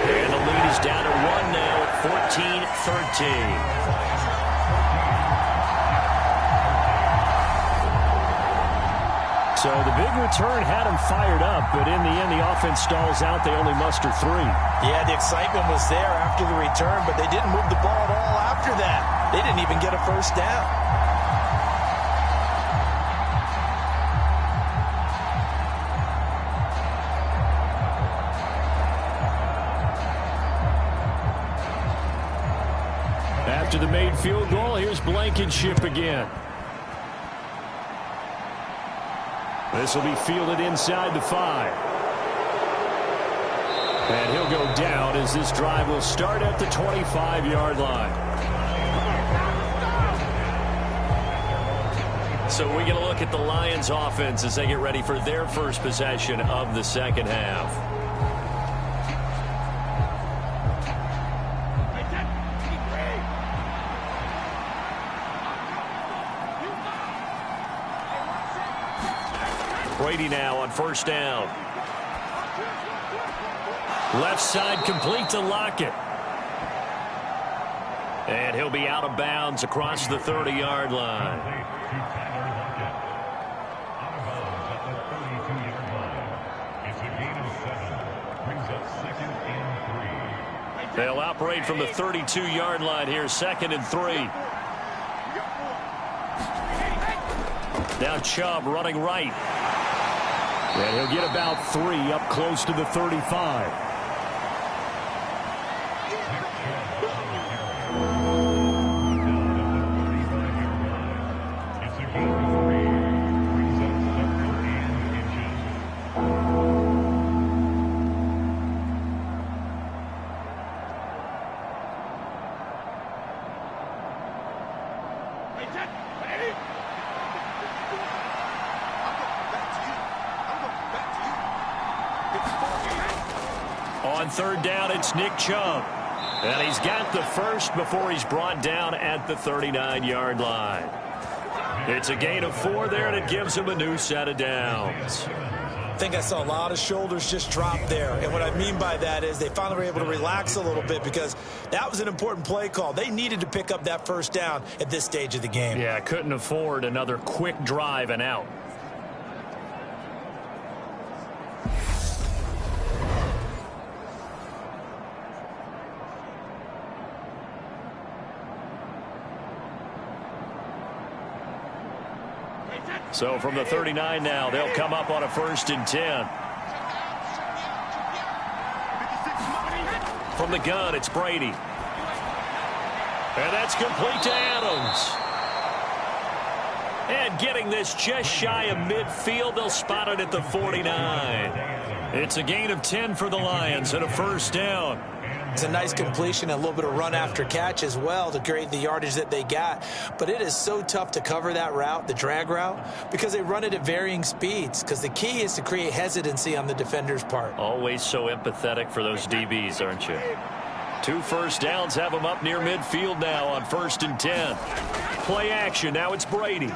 And the lead is down to 1 now at 14-13. So the big return had him fired up, but in the end, the offense stalls out. They only muster 3.
Yeah, the excitement was there after the return, but they didn't move the ball at all after that. They didn't even get a first down.
After the made field goal, here's Blankenship again. This will be fielded inside the 5. And he'll go down as this drive will start at the 25-yard line. So we get a look at the Lions offense as they get ready for their first possession of the second half. Brady now on first down. Left side complete to Lockett. And he'll be out of bounds across the 30-yard line. They'll operate from the 32-yard line here, 2nd and 3. Now Chubb running right. And he'll get about 3 up close to the 35. On third down, it's Nick Chubb. And he's got the first before he's brought down at the 39-yard line. It's a gain of 4 there, and it gives him a new set of downs.
I think I saw a lot of shoulders just drop there. And what I mean by that is they finally were able to relax a little bit because that was an important play call. They needed to pick up that first down at this stage of the game.
Yeah, couldn't afford another quick drive and out. So from the 39 now, they'll come up on a 1st and 10. From the gun, it's Brady. And that's complete to Adams. And getting this just shy of midfield, they'll spot it at the 49. It's a gain of 10 for the Lions and a first down.
It's a nice completion, a little bit of run after catch as well to create the yardage that they got. But it is so tough to cover that route, the drag route, because they run it at varying speeds. Because the key is to create hesitancy on the defender's part.
Always so empathetic for those DBs, aren't you? 2 first downs have them up near midfield now on 1st and 10. Play action. Now it's Brady.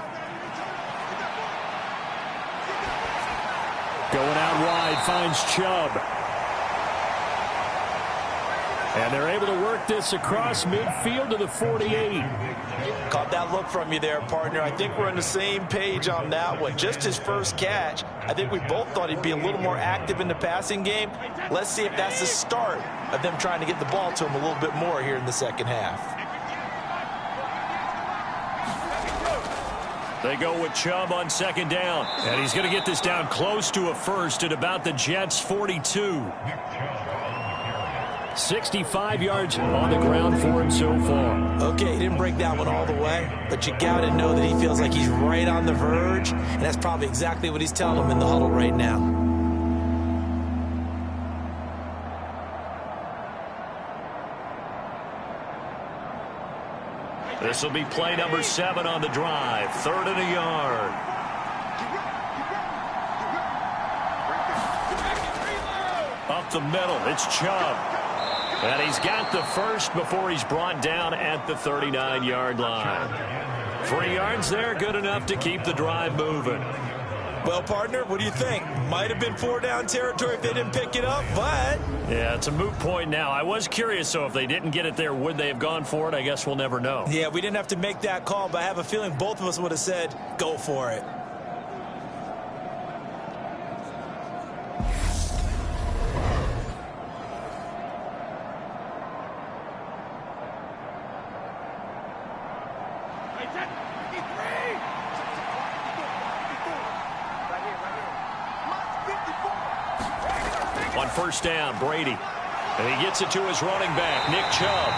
Going out wide, finds Chubb. And they're able to work this across midfield to the 48.
Caught that look from you there, partner. I think we're on the same page on that one. Just his first catch. I think we both thought he'd be a little more active in the passing game. Let's see if that's the start of them trying to get the ball to him a little bit more here in the second half.
They go with Chubb on 2nd down. And he's going to get this down close to a first at about the Jets' 42. 65 yards on the ground for him so far.
Okay, he didn't break that one all the way, but you got to know that he feels like he's right on the verge, and that's probably exactly what he's telling them in the huddle right now.
This will be play number 7 on the drive. 3rd and a yard. Up the middle, it's Chubb. And he's got the first before he's brought down at the 39-yard line. 3 yards there, good enough to keep the drive moving.
Well, partner, what do you think? Might have been 4-down territory if they didn't pick it up, but...
Yeah, it's a moot point now. I was curious, so if they didn't get it there, would they have gone for it? I guess we'll never know.
Yeah, we didn't have to make that call, but I have a feeling both of us would have said, go for it.
On first down, Brady. And he gets it to his running back, Nick Chubb.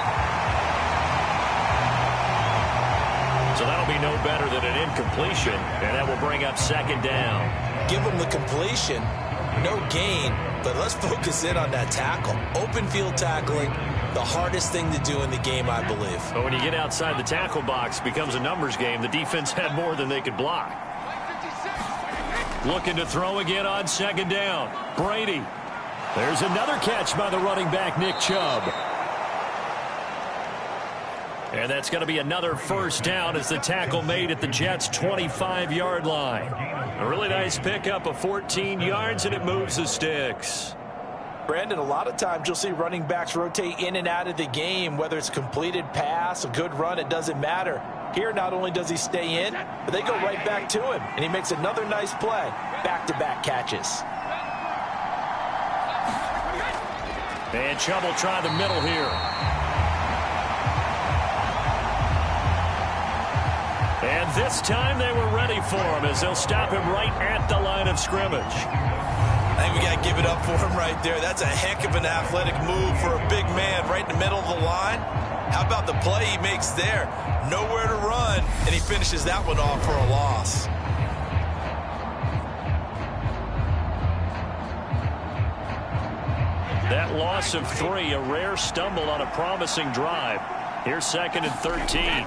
So that'll be no better than an incompletion, and that will bring up second down.
Give him the completion, no gain, but let's focus in on that tackle. Open field tackling, the hardest thing to do in the game, I believe.
But when you get outside the tackle box, it becomes a numbers game. The defense had more than they could block. Looking to throw again on second down. Brady. There's another catch by the running back, Nick Chubb. And that's going to be another first down as the tackle made at the Jets' 25-yard line. A really nice pickup of 14 yards, and it moves the sticks.
Brandon, a lot of times you'll see running backs rotate in and out of the game, whether it's completed pass, a good run, it doesn't matter. Here, not only does he stay in, but they go right back to him, and he makes another nice play. Back-to-back catches.
And Chubb will try the middle here. And this time they were ready for him as they'll stop him right at the line of scrimmage.
I think we got to give it up for him right there. That's a heck of an athletic move for a big man right in the middle of the line. How about the play he makes there? Nowhere to run, and he finishes that one off for a loss.
That loss of 3, a rare stumble on a promising drive. Here's 2nd and 13.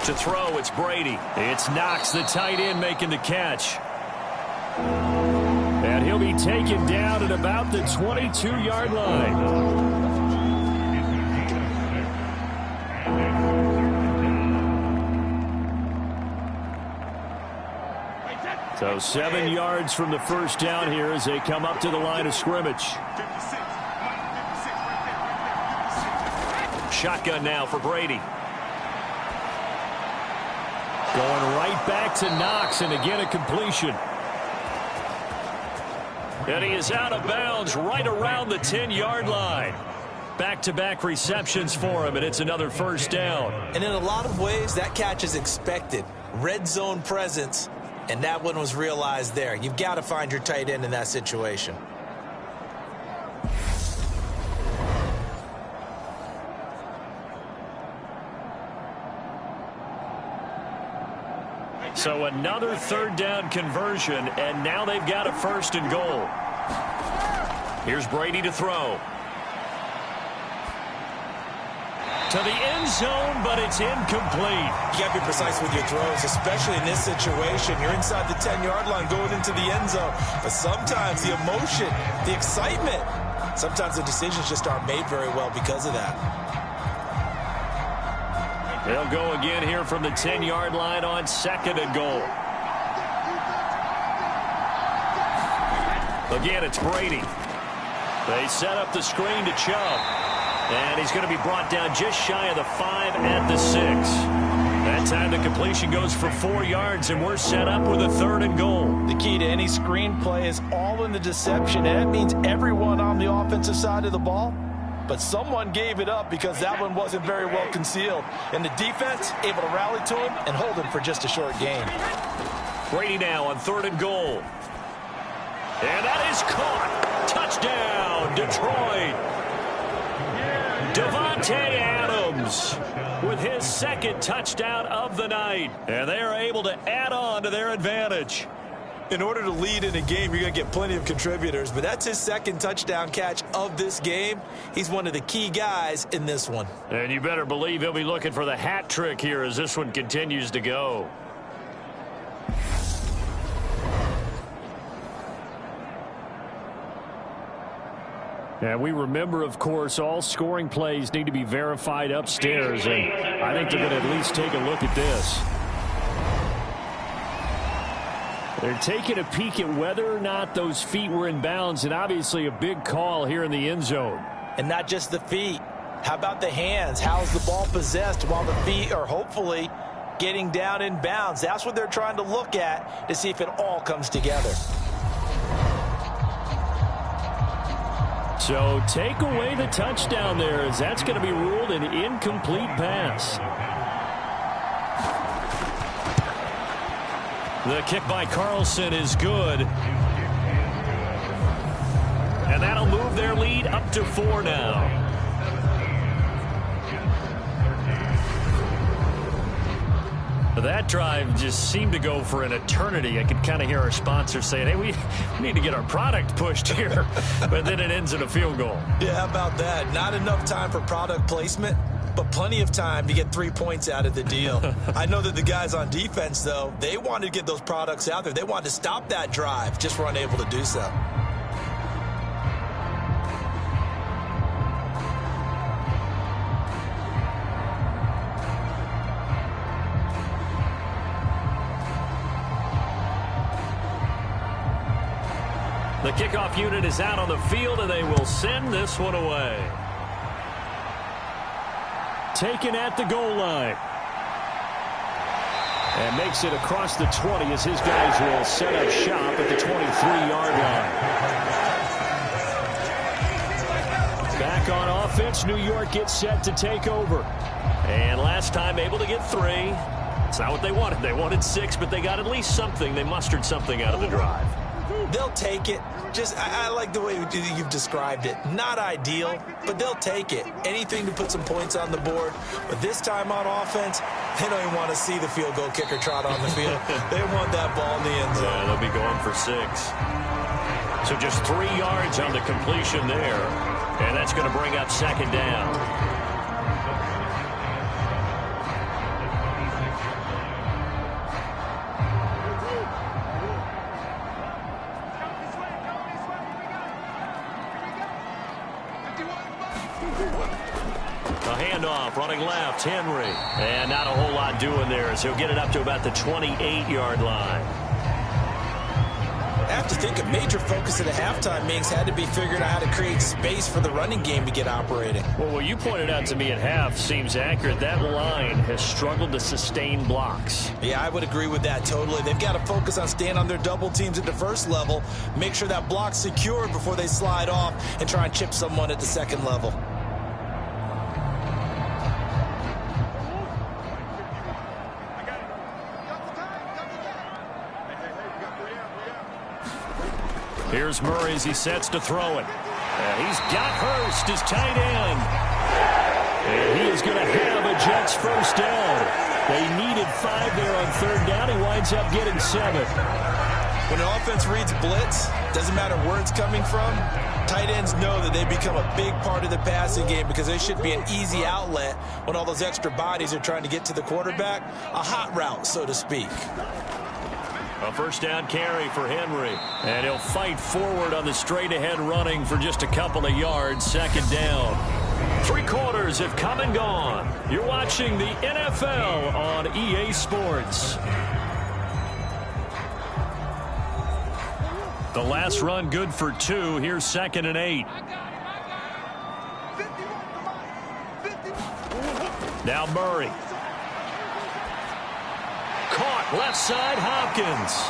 To throw, it's Brady. It's Knox, the tight end, making the catch. And he'll be taken down at about the 22-yard line. So 7 yards from the first down here as they come up to the line of scrimmage. Shotgun now for Brady. Going right back to Knox, and again a completion. And he is out of bounds right around the 10-yard line. Back-to-back receptions for him, and it's another first down.
And in a lot of ways, that catch is expected. Red zone presence, and that one was realized there. You've got to find your tight end in that situation.
So another third down conversion, and now they've got a 1st and goal. Here's Brady to throw. To the end zone, but it's incomplete.
You got to be precise with your throws, especially in this situation. You're inside the 10-yard line going into the end zone. But sometimes the emotion, the excitement, sometimes the decisions just aren't made very well because of that.
They'll go again here from the 10-yard line on 2nd and goal. Again, it's Brady. They set up the screen to Chubb. And he's going to be brought down just shy of the 5 at the 6. That time the completion goes for 4 yards, and we're set up with a 3rd and goal.
The key to any screen play is all in the deception, and that means everyone on the offensive side of the ball. But someone gave it up because that one wasn't very well concealed. And the defense able to rally to him and hold him for just a short gain.
Brady now on 3rd and goal. And that is caught. Touchdown, Detroit. Devontae Adams with his 2nd touchdown of the night. And they are able to add on to their advantage.
In order to lead in a game, you're going to get plenty of contributors, but that's his 2nd touchdown catch of this game. He's one of the key guys in this one.
And you better believe he'll be looking for the hat trick here as this one continues to go. And we remember, of course, all scoring plays need to be verified upstairs, and I think they're going to at least take a look at this. They're taking a peek at whether or not those feet were in bounds, and obviously a big call here in the end zone.
And not just the feet. How about the hands? How's the ball possessed while the feet are hopefully getting down in bounds? That's what they're trying to look at to see if it all comes together.
So take away the touchdown there, as that's going to be ruled an incomplete pass. The kick by Carlson is good. And that'll move their lead up to 4 now. That drive just seemed to go for an eternity. I could kind of hear our sponsor saying, hey, we need to get our product pushed here. But then it ends in a field goal.
Yeah, how about that? Not enough time for product placement, but plenty of time to get 3 points out of the deal. I know that the guys on defense, though, they wanted to get those products out there. They wanted to stop that drive, just were unable to do so.
The kickoff unit is out on the field, and they will send this one away. Taken at the goal line. And makes it across the 20 as his guys will set up shop at the 23-yard line. Back on offense, New York gets set to take over. And last time able to get 3. It's not what they wanted. They wanted 6, but they got at least something. They mustered something out of the drive.
They'll take it. I like the way you've described it. Not ideal, but they'll take it. Anything to put some points on the board. But this time on offense, they don't even want to see the field goal kicker trot on the field. They want that ball in the end zone.
Yeah, they'll be going for 6. So just 3 yards on the completion there. And that's going to bring up 2nd down. Running left, Henry. And not a whole lot doing there as he'll get it up to about the 28-yard line.
I have to think a major focus of the halftime meetings had to be figuring out how to create space for the running game to get operating.
Well, what you pointed out to me at half seems accurate. That line has struggled to sustain blocks.
Yeah, I would agree with that totally. They've got to focus on staying on their double teams at the first level, make sure that block's secured before they slide off and try and chip someone at the second level.
Here's Murray as he sets to throw it. He's got Hurst, his tight end. And he is going to have a Jets first down. They needed 5 there on 3rd down. He winds up getting 7.
When an offense reads blitz, doesn't matter where it's coming from, tight ends know that they become a big part of the passing game because they should be an easy outlet when all those extra bodies are trying to get to the quarterback. A hot route, so to speak.
A first down carry for Henry. And he'll fight forward on the straight-ahead running for just a couple of yards. 2nd down. 3 quarters have come and gone. You're watching the NFL on EA Sports. The last run good for 2. Here's 2nd and 8. Now Murray. Caught left side, Hopkins.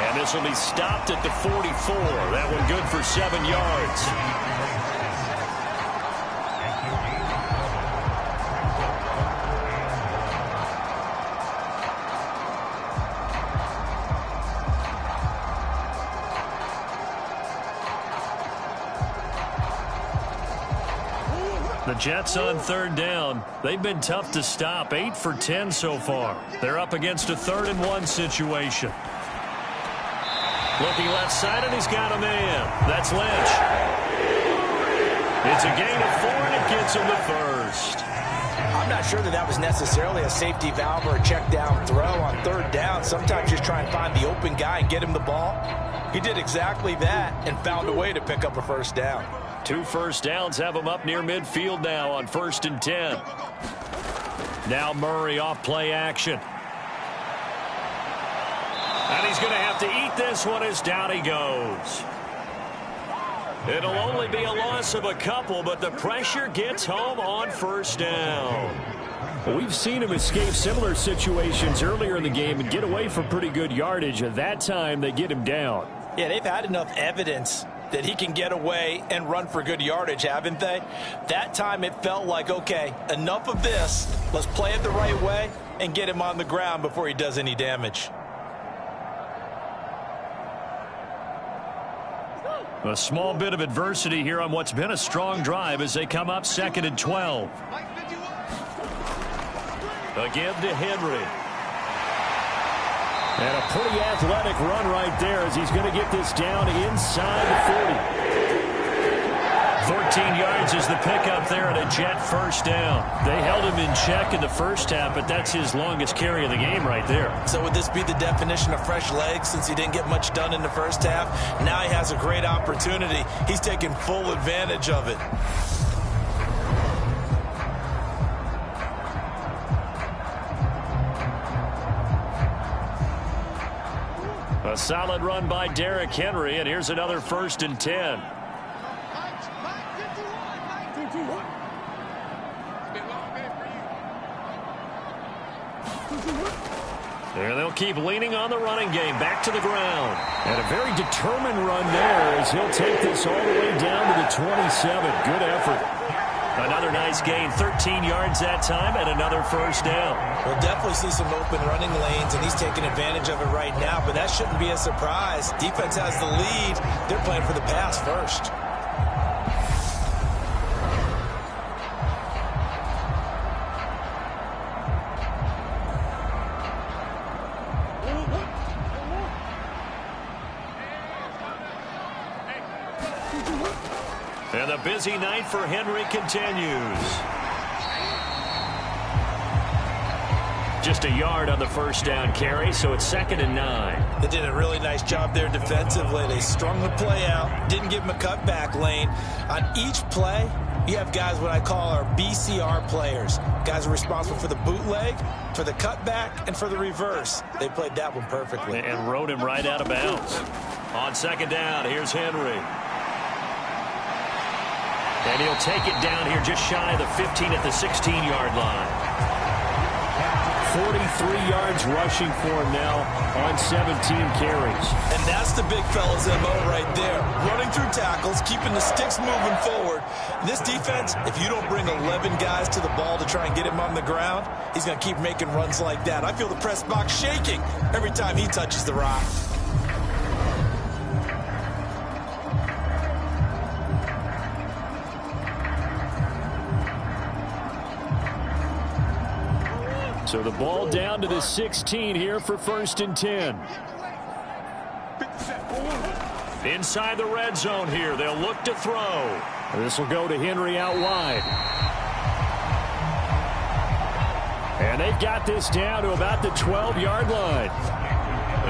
And this will be stopped at the 44. That one good for 7 yards. The Jets on 3rd down. They've been tough to stop. 8 for 10 so far. They're up against a 3rd and 1 situation. Looking left side, and he's got a man. That's Lynch. It's a gain of 4, and it gets him the first.
I'm not sure that was necessarily a safety valve or a check down throw on 3rd down. Sometimes just try and find the open guy and get him the ball. He did exactly that and found a way to pick up a first down.
2 first downs have him up near midfield now on 1st and 10. Now Murray off play action. And he's going to have to eat this one as down he goes. It'll only be a loss of a couple, but the pressure gets home on 1st down.
We've seen him escape similar situations earlier in the game and get away for pretty good yardage. At that time, they get him down.
Yeah, they've had enough evidence that he can get away and run for good yardage, haven't they? That time it felt like, okay, enough of this. Let's play it the right way and get him on the ground before he does any damage.
A small bit of adversity here on what's been a strong drive as they come up 2nd and 12. Again to Henry.
And a pretty athletic run right there as he's going to get this down inside the 40.
14 yards is the pickup there at a Jet 1st down. They held him in check in the first half, but that's his longest carry of the game right there.
So would this be the definition of fresh legs since he didn't get much done in the first half? Now he has a great opportunity. He's taking full advantage of it.
A solid run by Derrick Henry, and here's another 1st and 10. And they'll keep leaning on the running game. Back to the ground.
And a very determined run there as he'll take this all the way down to the 27. Good effort.
Another nice gain, 13 yards that time, and another 1st down.
We'll definitely see some open running lanes, and he's taking advantage of it right now, but that shouldn't be a surprise. Defense has the lead. They're playing for the pass first.
And the busy night for Henry continues. Just a yard on the 1st down carry, so it's 2nd and 9.
They did a really nice job there defensively. They strung the play out, didn't give him a cutback lane. On each play, you have guys what I call our BCR players. Guys are responsible for the bootleg, for the cutback, and for the reverse. They played that one perfectly.
And rode him right out of bounds. On 2nd down, here's Henry. And he'll take it down here just shy of the 15 at the 16-yard line.
43 yards rushing for him now on 17 carries.
And that's the big fella's MO right there. Running through tackles, keeping the sticks moving forward. This defense, if you don't bring 11 guys to the ball to try and get him on the ground, he's going to keep making runs like that. I feel the press box shaking every time he touches the rock.
So the ball down to the 16 here for 1st and 10.
Inside the red zone here. They'll look to throw.
This will go to Henry out wide. And they've got this down to about the 12-yard line.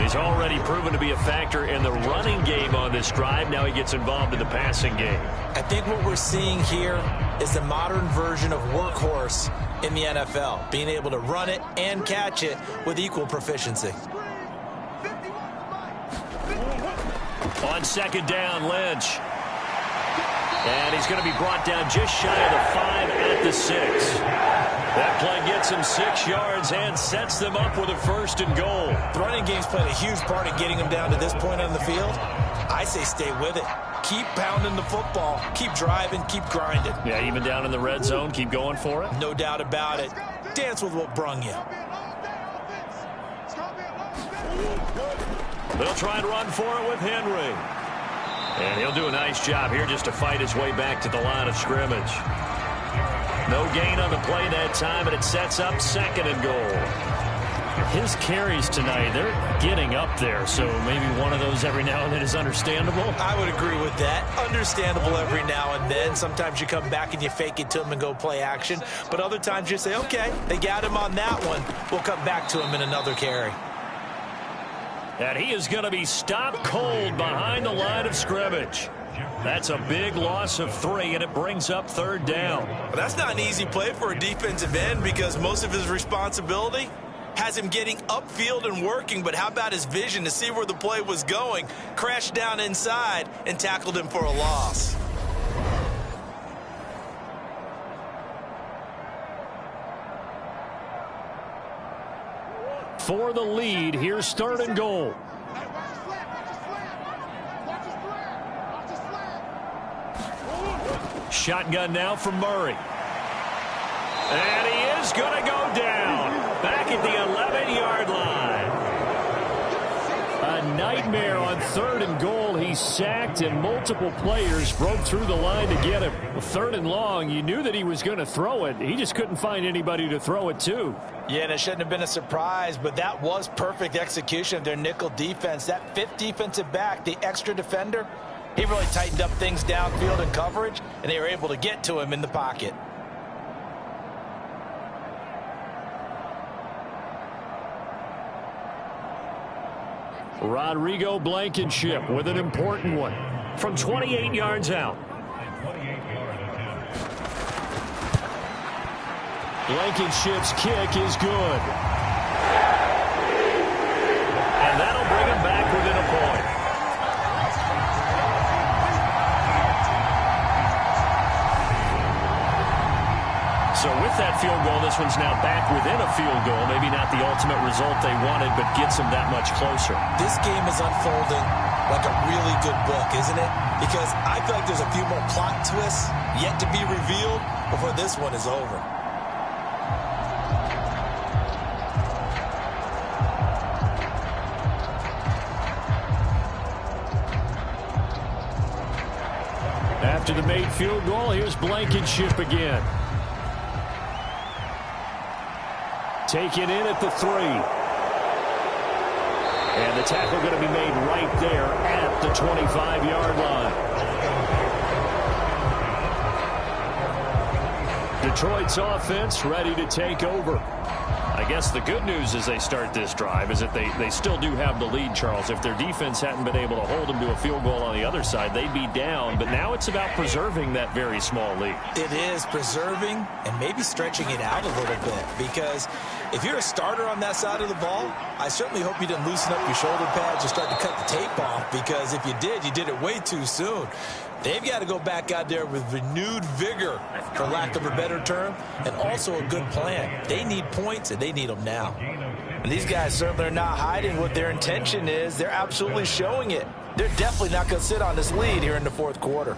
He's already proven to be a factor in the running game on this drive. Now he gets involved in the passing game.
I think what we're seeing here is the modern version of workhorse in the NFL, being able to run it and catch it with equal proficiency.
On 2nd down, Lynch. And he's going to be brought down just shy of the 5 at the 6. That play gets him 6 yards and sets them up with a 1st and goal.
The running game's played a huge part in getting him down to this point on the field. I say stay with it. Keep pounding the football. Keep driving. Keep grinding.
Yeah, even down in the red zone, keep going for it.
No doubt about it. Dance with what brung you.
They'll try and run for it with Henry. And he'll do a nice job here just to fight his way back to the line of scrimmage. No gain on the play that time, and it sets up 2nd and goal.
His carries tonight, they're getting up there, so maybe one of those every now and then is understandable.
I would agree with that. Understandable every now and then. Sometimes you come back and you fake it to him and go play action. But other times you say, okay, they got him on that one. We'll come back to him in another carry.
And he is going to be stopped cold behind the line of scrimmage. That's a big loss of 3, and it brings up 3rd down.
Well, that's not an easy play for a defensive end because most of his responsibility has him getting upfield and working, but how about his vision to see where the play was going, crashed down inside, and tackled him for a loss.
For the lead, here's 3rd and goal. Shotgun now from Murray. And he is going to go down. Back at the 11-yard line. A nightmare on 3rd and goal. He sacked, and multiple players broke through the line to get him. 3rd and long, you knew that he was going to throw it. He just couldn't find anybody to throw it to.
Yeah, and it shouldn't have been a surprise, but that was perfect execution of their nickel defense. That 5th defensive back, the extra defender, he really tightened up things downfield in coverage, and they were able to get to him in the pocket.
Rodrigo Blankenship with an important one from 28 yards out. Blankenship's kick is good. And that'll bring him back within a point. So with that field goal, this one's now back within a field goal. Maybe not the ultimate result they wanted, but gets them that much closer.
This game is unfolding like a really good book, isn't it? Because I feel like there's a few more plot twists yet to be revealed before this one is over.
After the made field goal, here's Blankenship again. Taken in at the 3. And the tackle going to be made right there at the 25-yard line. Detroit's offense ready to take over. I guess the good news as they start this drive is that they still do have the lead, Charles. If their defense hadn't been able to hold them to a field goal on the other side, they'd be down. But now it's about preserving that very small lead.
It is preserving and maybe stretching it out a little bit, because if you're a starter on that side of the ball, I certainly hope you didn't loosen up your shoulder pads or start to cut the tape off, because if you did it way too soon. They've got to go back out there with renewed vigor, for lack of a better term, and also a good plan. They need points, and they need them now. And these guys certainly are not hiding what their intention is. They're absolutely showing it. They're definitely not going to sit on this lead here in the 4th quarter.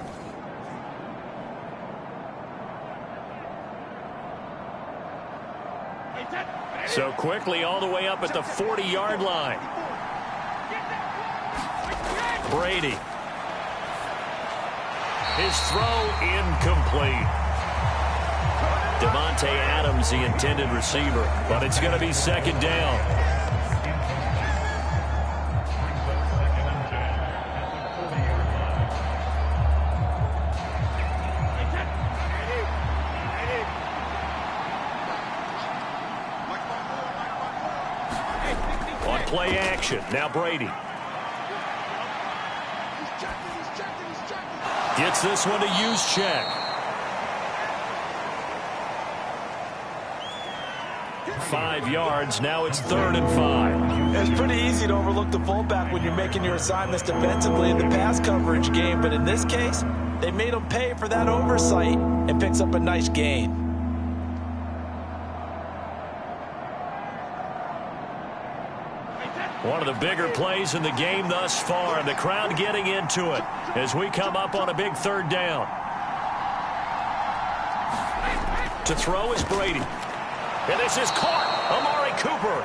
So quickly all the way up at the 40-yard line. Brady. His throw incomplete. Devontae Adams, the intended receiver, but it's going to be 2nd down. On play action, now Brady. Gets this one to use check. 5 yards. Now it's 3rd and 5.
It's pretty easy to overlook the fullback when you're making your assignments defensively in the pass coverage game. But in this case, they made him pay for that oversight and picks up a nice gain.
One of the bigger plays in the game thus far. The crowd getting into it as we come up on a big 3rd down. To throw is Brady. And this is caught. Amari Cooper.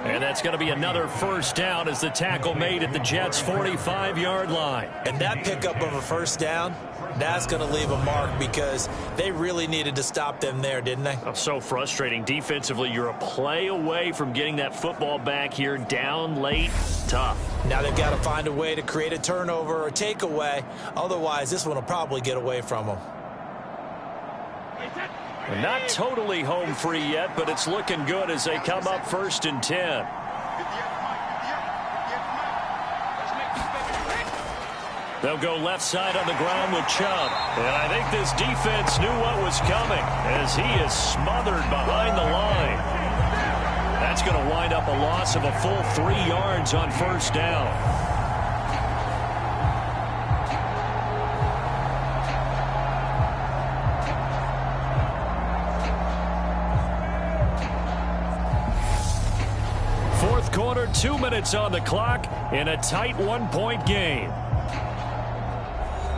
And that's going to be another 1st down as the tackle made at the Jets' 45-yard line.
And that pickup of a 1st down, that's going to leave a mark, because they really needed to stop them there, didn't they?
So frustrating. Defensively, you're a play away from getting that football back here. Down late, tough.
Now they've got to find a way to create a turnover or takeaway. Otherwise, this one will probably get away from them.
Not totally home free yet, but it's looking good as they come up 1st and 10. They'll go left side on the ground with Chubb. And I think this defense knew what was coming as he is smothered behind the line. That's going to wind up a loss of a full 3 yards on first down. Fourth quarter, 2 minutes on the clock in a tight 1-point game.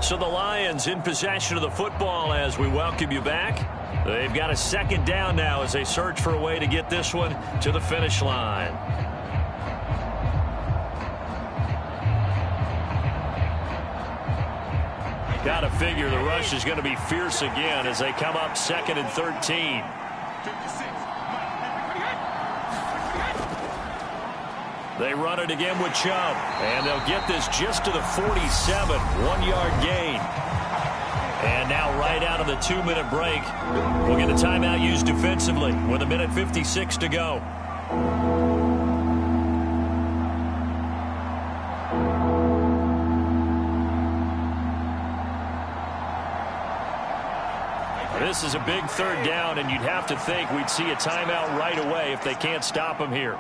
So the Lions in possession of the football as we welcome you back. They've got a second down now as they search for a way to get this one to the finish line. Got to figure the rush is going to be fierce again as they come up 2nd and 13. They run it again with Chubb, and they'll get this just to the 47, 1-yard gain. And now right out of the 2-minute break, we'll get a timeout used defensively with 1:56 to go. This is a big 3rd down, and you'd have to think we'd see a timeout right away if they can't stop him here.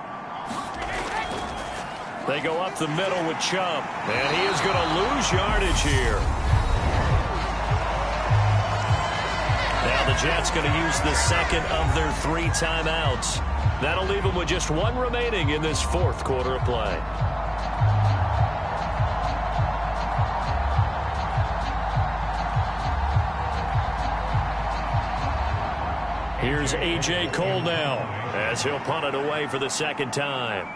They go up the middle with Chubb, and he is going to lose yardage here. Now the Jets going to use the second of their 3 timeouts. That'll leave them with just 1 remaining in this 4th quarter of play. Here's A.J. Cole now as he'll punt it away for the 2nd time.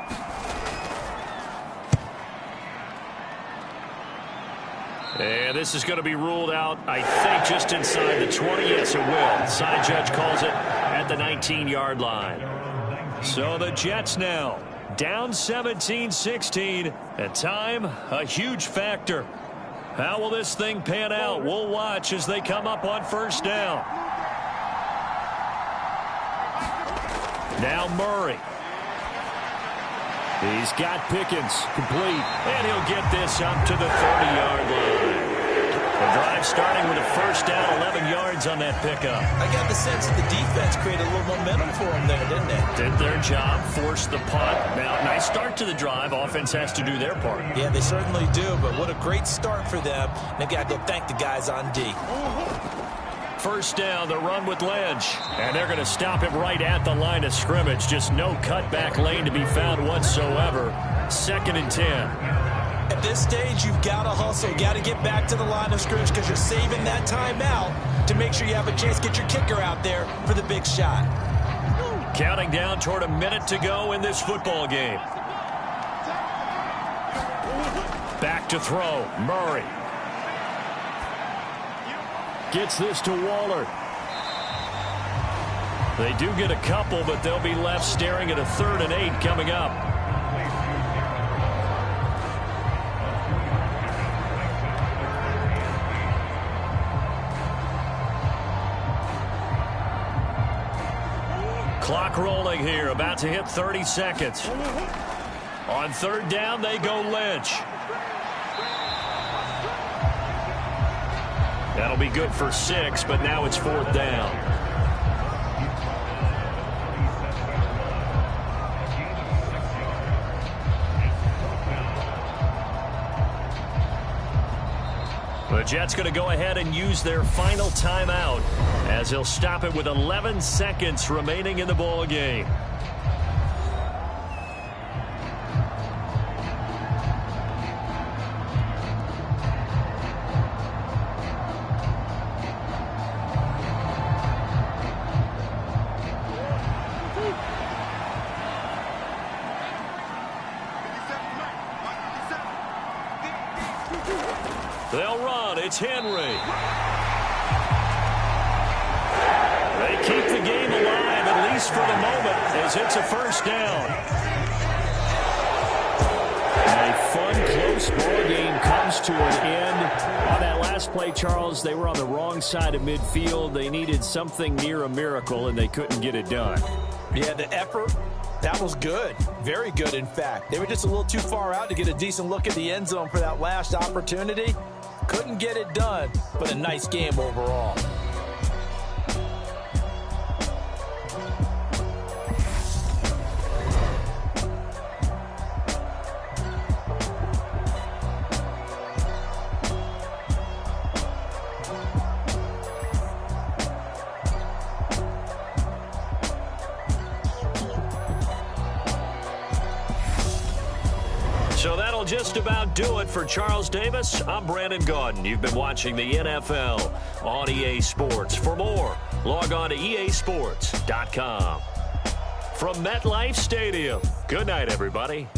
And this is going to be ruled out, I think, just inside the 20. Yes, it will. Side judge calls it at the 19-yard line. So the Jets now down 17-16. And time, a huge factor. How will this thing pan out? We'll watch as they come up on first down. Now Murray. He's got Pickens complete, and he'll get this up to the 30-yard line. The drive starting with a first down, 11 yards on that pickup.
I got the sense that the defense created a little momentum for them there, didn't they?
Did their job, forced the punt. Now, nice start to the drive. Offense has to do their part.
Yeah, they certainly do, but what a great start for them. They've got to go thank the guys on D.
First down, the run with Lynch. And they're going to stop him right at the line of scrimmage. Just no cutback lane to be found whatsoever. 2nd and 10.
At this stage, you've got to hustle. Got to get back to the line of scrimmage because you're saving that timeout to make sure you have a chance to get your kicker out there for the big shot.
Counting down toward a minute to go in this football game. Back to throw. Murray. Gets this to Waller. They do get a couple, but they'll be left staring at a 3rd and 8 coming up. Clock rolling here, about to hit 30 seconds. On 3rd down, they go Lynch. That'll be good for 6, but now it's 4th down. The Jets going to go ahead and use their final timeout as they'll stop it with 11 seconds remaining in the ball game. They'll run. It's Henry. They keep the game alive, at least for the moment, as it's a first down. A fun, close ball game comes to an end. On that last play, Charles, they were on the wrong side of midfield. They needed something near a miracle, and they couldn't get it done.
Yeah, the effort, that was good. Very good, in fact. They were just a little too far out to get a decent look at the end zone for that last opportunity. Couldn't get it done, but a nice game overall.
So that'll just about do it for Charles Davis. I'm Brandon Gaudin. You've been watching the NFL on EA Sports. For more, log on to easports.com. From MetLife Stadium, good night, everybody.